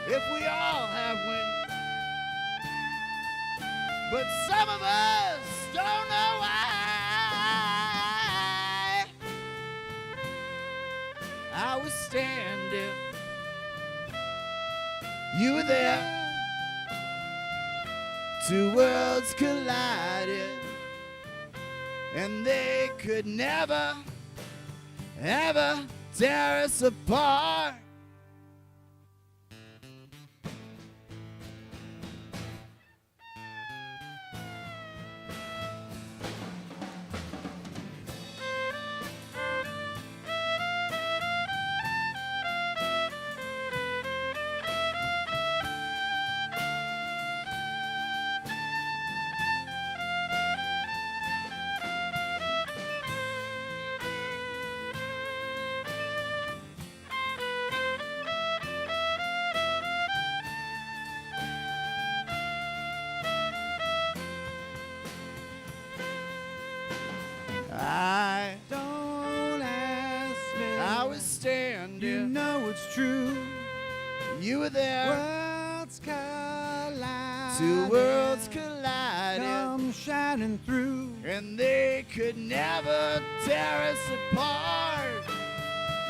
if we all have wings. But some of us don't know why. I was standing, you were there. Two worlds collided, and they could never, ever tear us apart.
know it's true.
You were there.
Worlds collide.
Two worlds collided.
Come shining through.
And they could never tear us apart.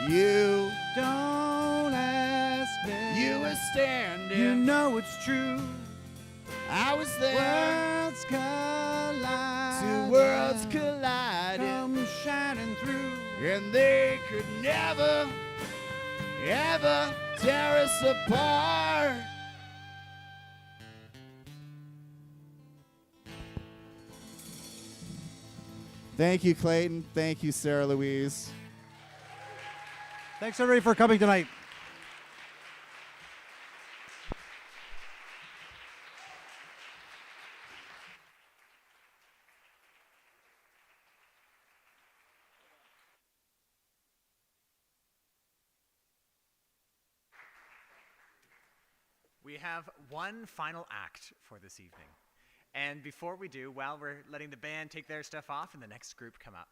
You
Don't ask me.
You were standing.
You know it's true.
I was there.
Worlds collide.
Two worlds collided.
Come shining through.
And they could never, ever tear us apart. Thank you, Clayton. Thank you, Sarah Louise.
Thanks everybody for coming tonight.
We have one final act for this evening. And before we do, while we're letting the band take their stuff off and the next group come up,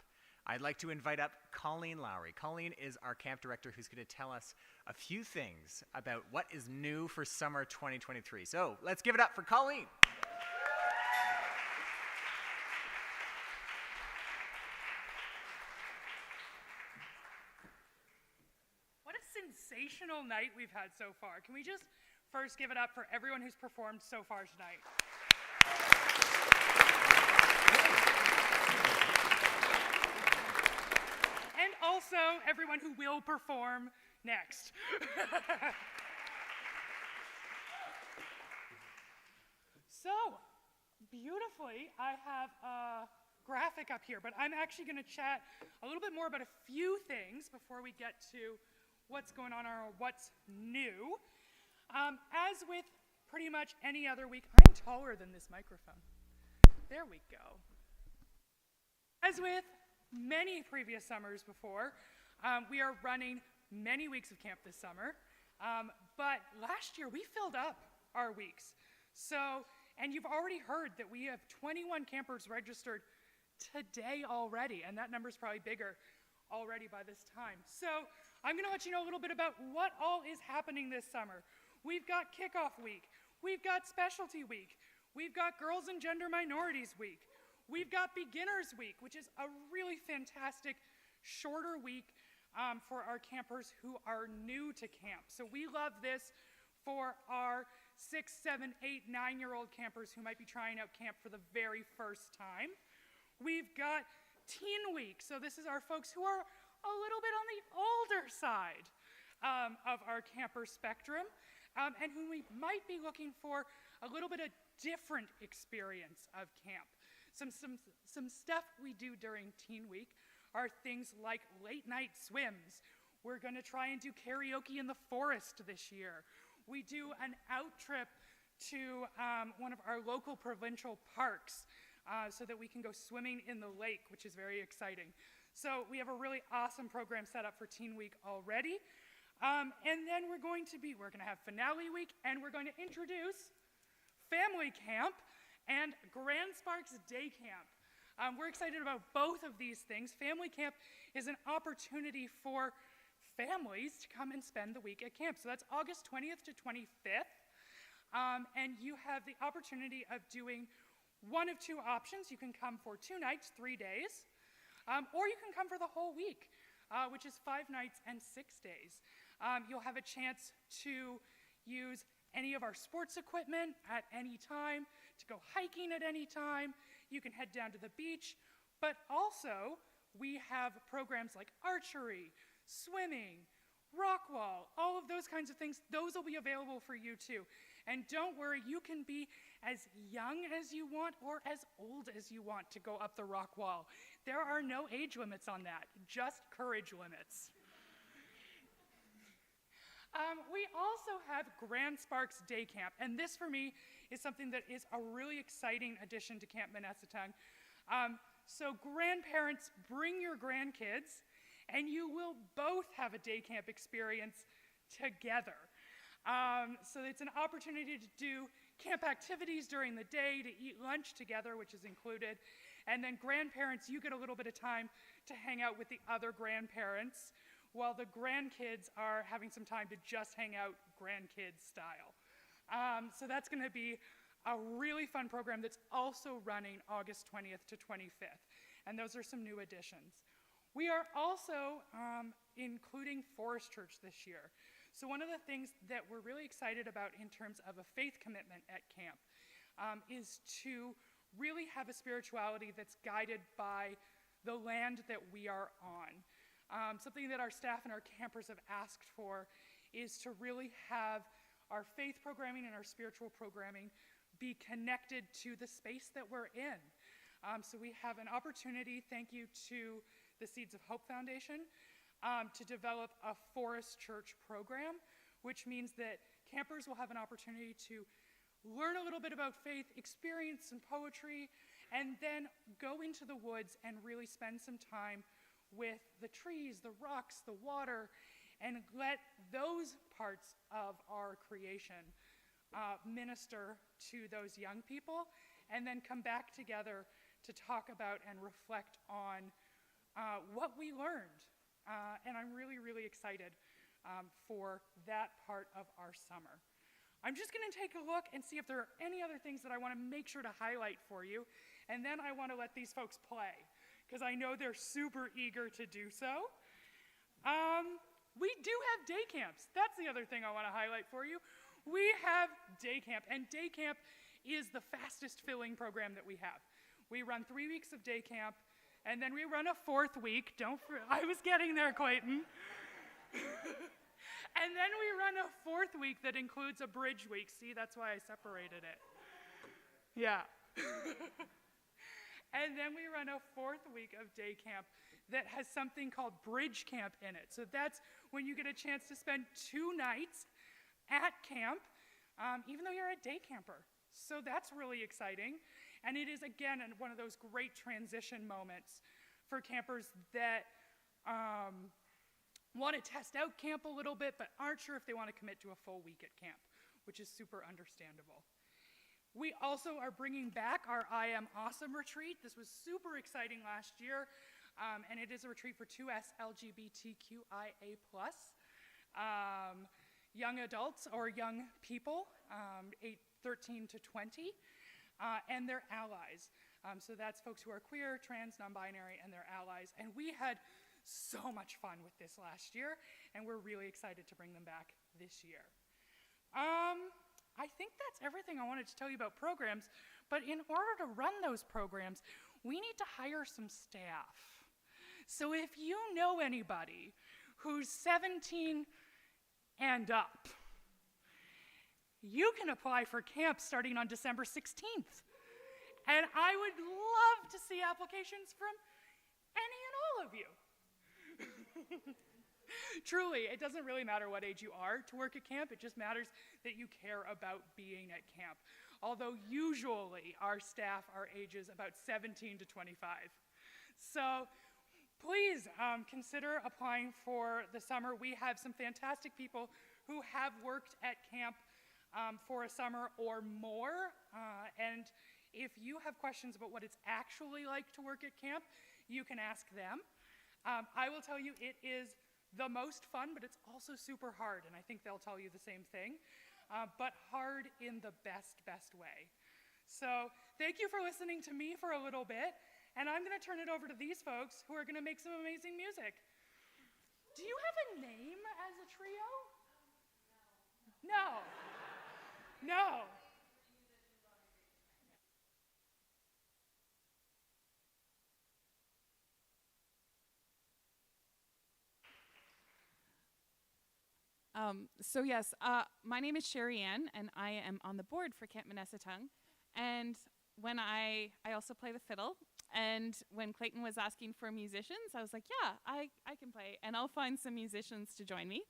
I'd like to invite up Colleen Lowry. Colleen is our camp director who's going to tell us a few things about what is new for summer 2023. So let's give it up for Colleen.
What a sensational night we've had so far. Can we just first give it up for everyone who's performed so far tonight? And also everyone who will perform next. So, beautifully, I have a graphic up here, but I'm actually going to chat a little bit more about a few things before we get to what's going on or what's new. As with pretty much any other week, I'm taller than this microphone. There we go. As with many previous summers before, we are running many weeks of camp this summer, but last year we filled up our weeks. So, and you've already heard that we have 21 campers registered today already, and that number's probably bigger already by this time. So I'm going to let you know a little bit about what all is happening this summer. We've got Kickoff Week. We've got Specialty Week. We've got Girls and Gender Minorities Week. We've got Beginners Week, which is a really fantastic, shorter week for our campers who are new to camp. So we love this for our 6, 7, 8, 9-year-old campers who might be trying out camp for the very first time. We've got Teen Week. So this is our folks who are a little bit on the older side of our camper spectrum, and who we might be looking for a little bit of different experience of camp. Some stuff we do during Teen Week are things like late night swims. We're going to try and do karaoke in the forest this year. We do an out trip to one of our local provincial parks so that we can go swimming in the lake, which is very exciting. So we have a really awesome program set up for Teen Week already. And then we're going to have Finale Week, and we're going to introduce Family Camp and Grand Sparks Day Camp. We're excited about both of these things. Family Camp is an opportunity for families to come and spend the week at camp. So that's August 20th to 25th. And you have the opportunity of doing one of two options. You can come for 2 nights, 3 days, or you can come for the whole week, which is 5 nights and 6 days. You'll have a chance to use any of our sports equipment at any time, to go hiking at any time. You can head down to the beach, but also we have programs like archery, swimming, rock wall, all of those kinds of things. Those will be available for you too. And don't worry, you can be as young as you want or as old as you want to go up the rock wall. There are no age limits on that, just courage limits. We also have Grand Sparks Day Camp, and this for me is something that is a really exciting addition to Camp Menesetung. So grandparents, bring your grandkids, and you will both have a day camp experience together. So it's an opportunity to do camp activities during the day, to eat lunch together, which is included, and then grandparents, you get a little bit of time to hang out with the other grandparents. while the grandkids are having some time to just hang out grandkids style. So that's going to be a really fun program that's also running August 20th to 25th. And those are some new additions. We are also including Forest Church this year. So one of the things that we're really excited about in terms of a faith commitment at camp is to really have a spirituality that's guided by the land that we are on. Something that our staff and our campers have asked for is to really have our faith programming and our spiritual programming be connected to the space that we're in. So we have an opportunity, thank you to the Seeds of Hope Foundation, to develop a Forest Church program, which means that campers will have an opportunity to learn a little bit about faith, experience some poetry, and then go into the woods and really spend some time with the trees, the rocks, the water, and let those parts of our creation minister to those young people, and then come back together to talk about and reflect on what we learned. And I'm really, really excited for that part of our summer. I'm just going to take a look and see if there are any other things that I want to make sure to highlight for you, and then I want to let these folks play, because I know they're super eager to do so. We do have day camps. That's the other thing I want to highlight for you. We have day camp, and day camp is the fastest filling program that we have. We run 3 weeks of day camp, and then we run a 4th week. I was getting there, Clayton. And then we run a 4th week that includes a bridge week. See, that's why I separated it. Yeah. And then we run a 4th week of day camp that has something called bridge camp in it. So that's when you get a chance to spend 2 nights at camp, even though you're a day camper. So that's really exciting. And it is, again, one of those great transition moments for campers that want to test out camp a little bit, but aren't sure if they want to commit to a full week at camp, which is super understandable. We also are bringing back our I Am Awesome retreat. This was super exciting last year, and it is a retreat for 2S LGBTQIA+, young adults or young people, 13 to 20, and their allies. So that's folks who are queer, trans, non-binary, and their allies. And we had so much fun with this last year, and we're really excited to bring them back this year. I think that's everything I wanted to tell you about programs, but in order to run those programs, we need to hire some staff. So if you know anybody who's 17 and up, you can apply for camp starting on December 16th. And I would love to see applications from any and all of you. Truly, it doesn't really matter what age you are to work at camp. It just matters that you care about being at camp. Although usually our staff are ages about 17 to 25. So please consider applying for the summer. We have some fantastic people who have worked at camp for a summer or more. And if you have questions about what it's actually like to work at camp, you can ask them. I will tell you it is the most fun, but it's also super hard, and I think they'll tell you the same thing, but hard in the best way. So thank you for listening to me for a little bit, and I'm going to turn it over to these folks who are going to make some amazing music. Do you have a name as a trio? No. No.
So yes, my name is Sherry Ann, and I am on the board for Camp Menesetung. And when I also play the fiddle, and when Clayton was asking for musicians, I was like, yeah, I can play, and I'll find some musicians to join me.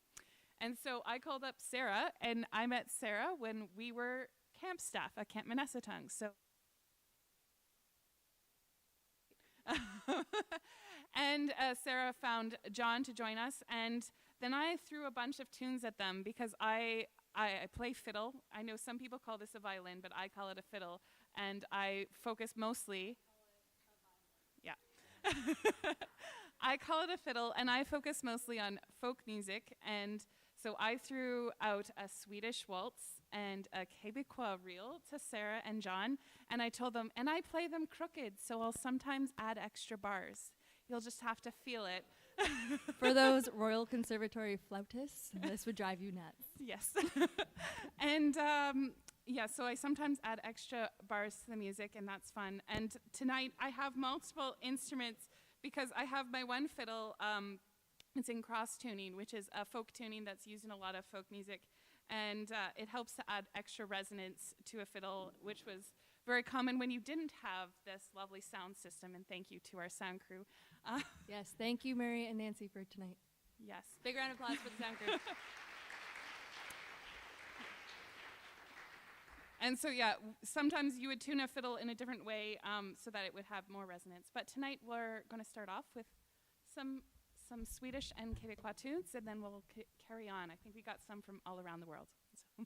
And so I called up Sarah, and I met Sarah when we were camp staff at Camp Menesetung. So, and Sarah found John to join us, and then I threw a bunch of tunes at them because I play fiddle. I know some people call this a violin, but I call it a fiddle, and I focus mostly. Yeah. I call it a fiddle, and I focus mostly on folk music. And so I threw out a Swedish waltz and a Quebecois reel to Sarah and John, and I told them, and I play them crooked, so I'll sometimes add extra bars. You'll just have to feel it.
For those Royal Conservatory flautists, this would drive you nuts.
Yes. And yeah, so I sometimes add extra bars to the music, and that's fun. And tonight I have multiple instruments because I have my one fiddle. It's in cross tuning, which is a folk tuning that's used in a lot of folk music. And it helps to add extra resonance to a fiddle, which was very common when you didn't have this lovely sound system. And thank you to our sound crew.
Yes, thank you, Mary and Nancy, for tonight.
Yes.
Big round of applause for the sound crew.
And so, yeah, sometimes you would tune a fiddle in a different way so that it would have more resonance. But tonight we're going to start off with some Swedish and Quebecois tunes, and then we'll carry on. I think we got some from all around the world. So.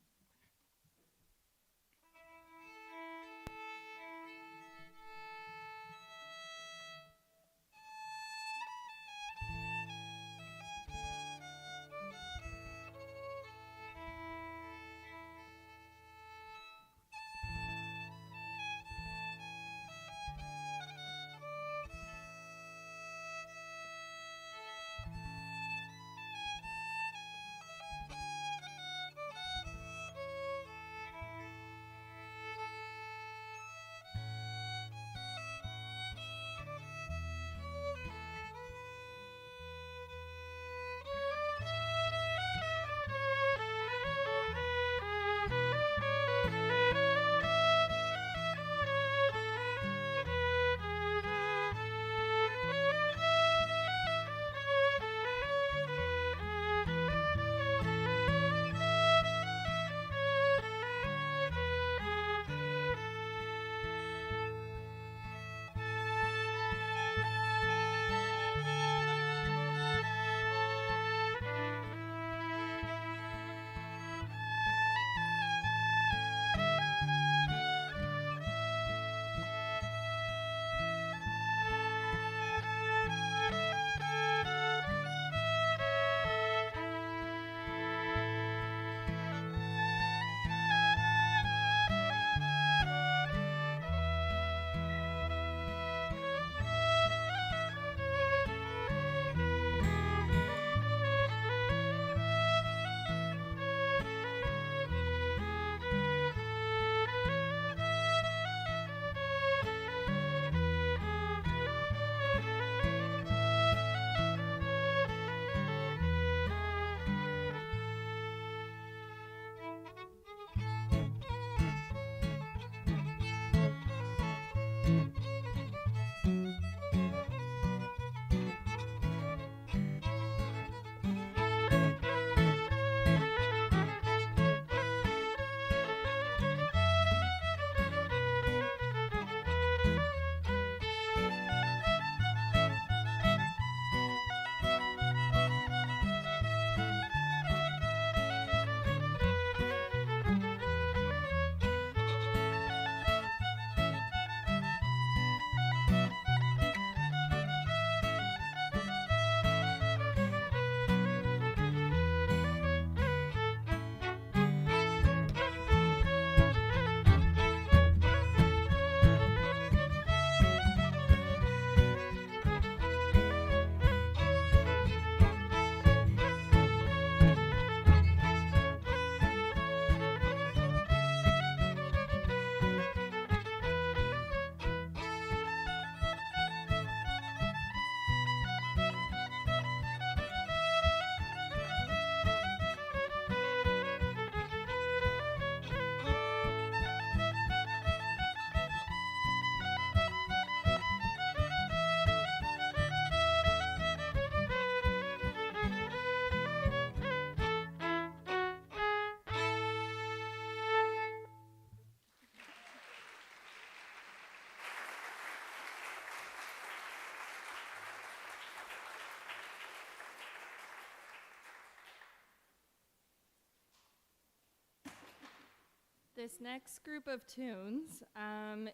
This next group of tunes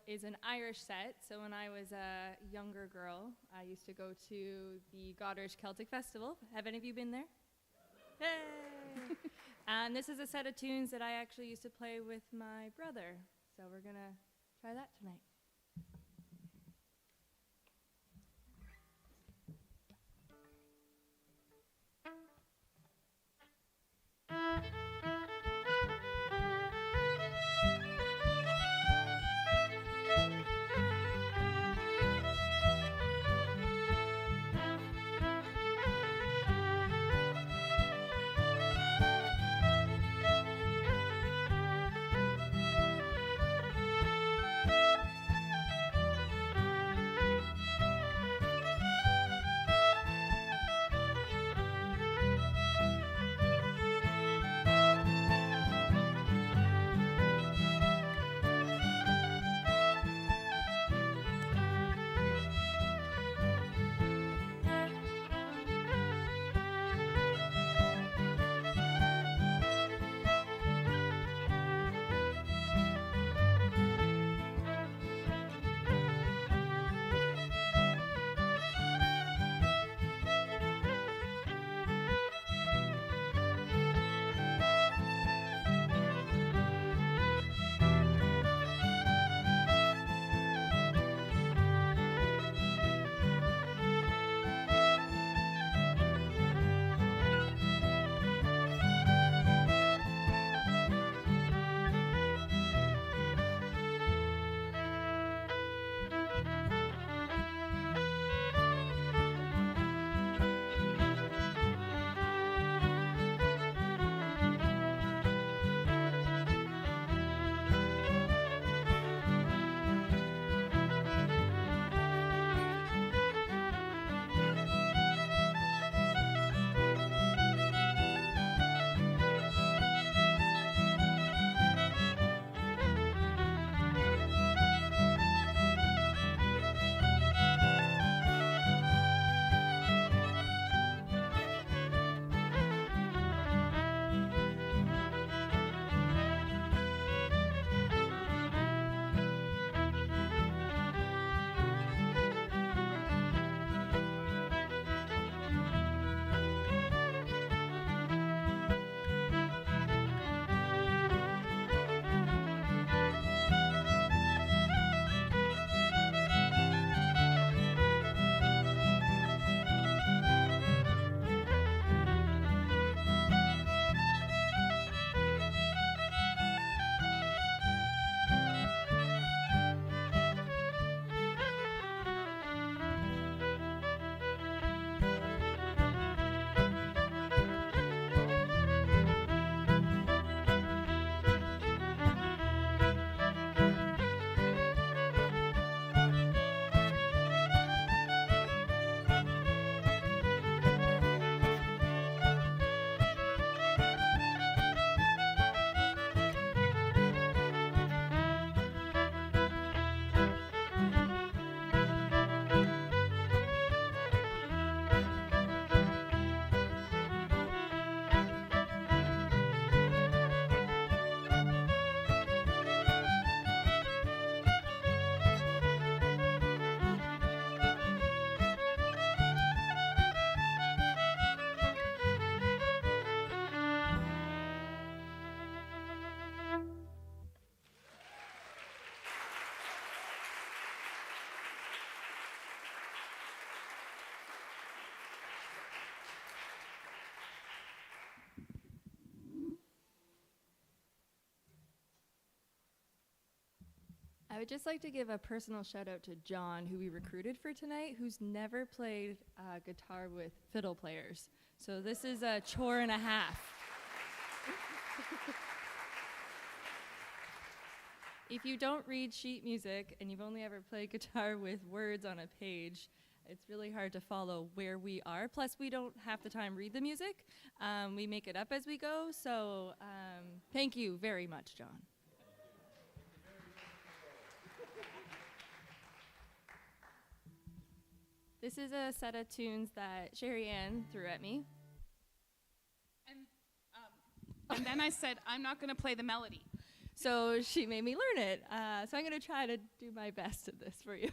is an Irish set. So when I was a younger girl, I used to go to the Goderich Celtic Festival. Have any of you been there? Hey! And this is a set of tunes that I actually used to play with my brother. So we're going to try that tonight. I would just like to give a personal shout out to John, who we recruited for tonight, who's never played guitar with fiddle players. So this is a chore and a half. If you don't read sheet music and you've only ever played guitar with words on a page, it's really hard to follow where we are. Plus, we don't half the time read the music. We make it up as we go. So thank you very much, John. This is a set of tunes that Sherry Ann threw at me.
And then I said, I'm not going to play the melody.
So she made me learn it. So I'm going to try to do my best at this for you.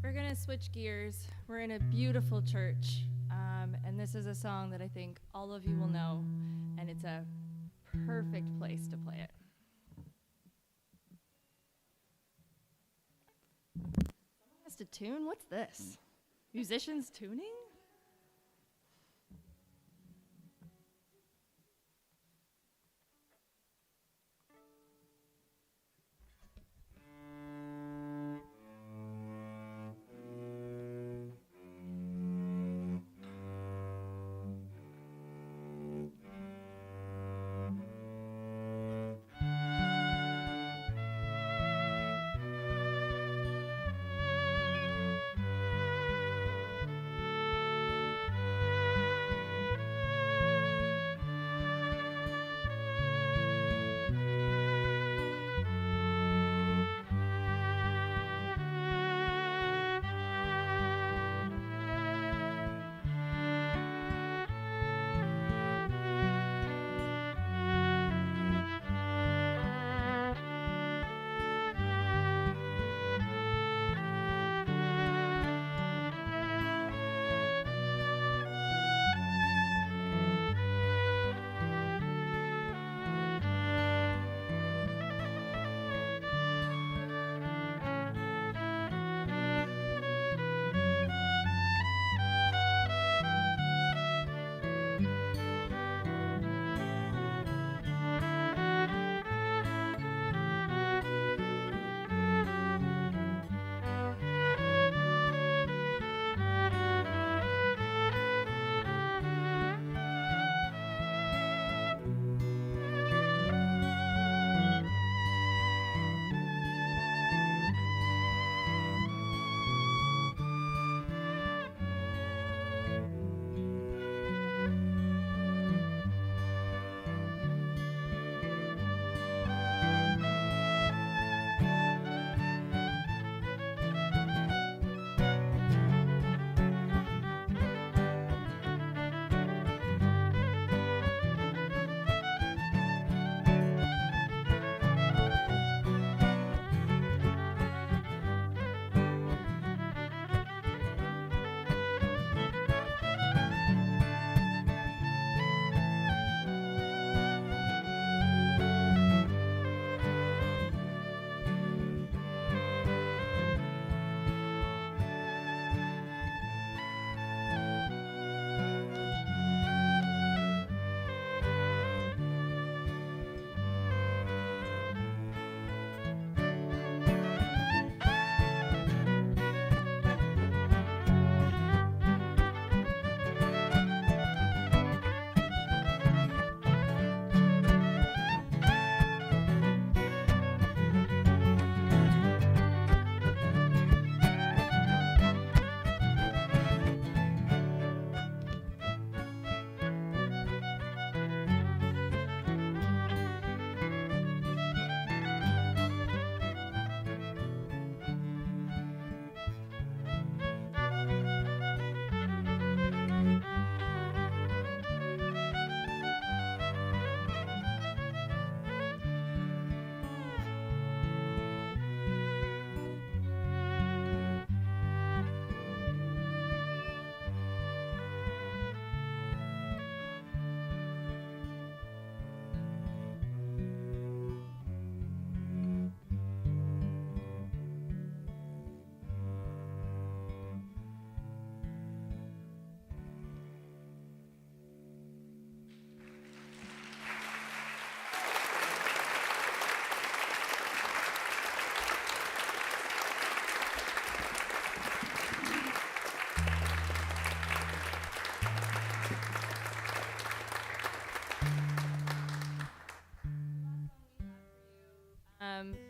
We're going to switch gears. We're in a beautiful church, and this is a song that I think all of you will know, and it's a perfect place to play it. Someone has to tune? What's this? Musicians tuning?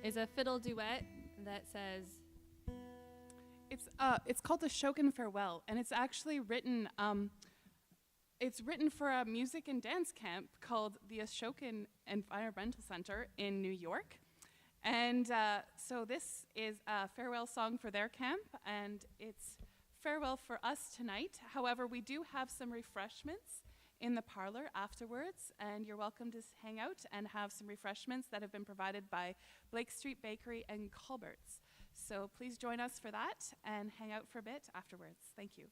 Is a fiddle duet that says,
It's called the Shokin Farewell, and it's actually written. It's written for a music and dance camp called the Ashokan Environmental Center in New York, and so this is a farewell song for their camp, and it's farewell for us tonight. However, we do have some refreshments in the parlor afterwards, and you're welcome to hang out and have some refreshments that have been provided by Blake Street Bakery and Culbert's. So please join us for that and hang out for a bit afterwards. Thank you.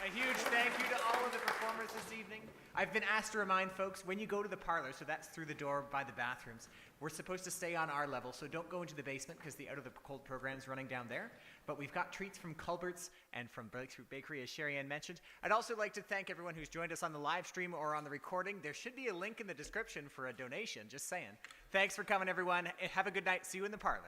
A huge thank you to all of the performers this evening. I've been asked to remind folks, when you go to the parlor, so that's through the door by the bathrooms, we're supposed to stay on our level, so don't go into the basement because the Out of the Cold program's running down there. But we've got treats from Culbert's and from Breakthrough Bakery, as Sherry Ann mentioned. I'd also like to thank everyone who's joined us on the live stream or on the recording. There should be a link in the description for a donation, just saying. Thanks for coming, everyone. Have a good night. See you in the parlor.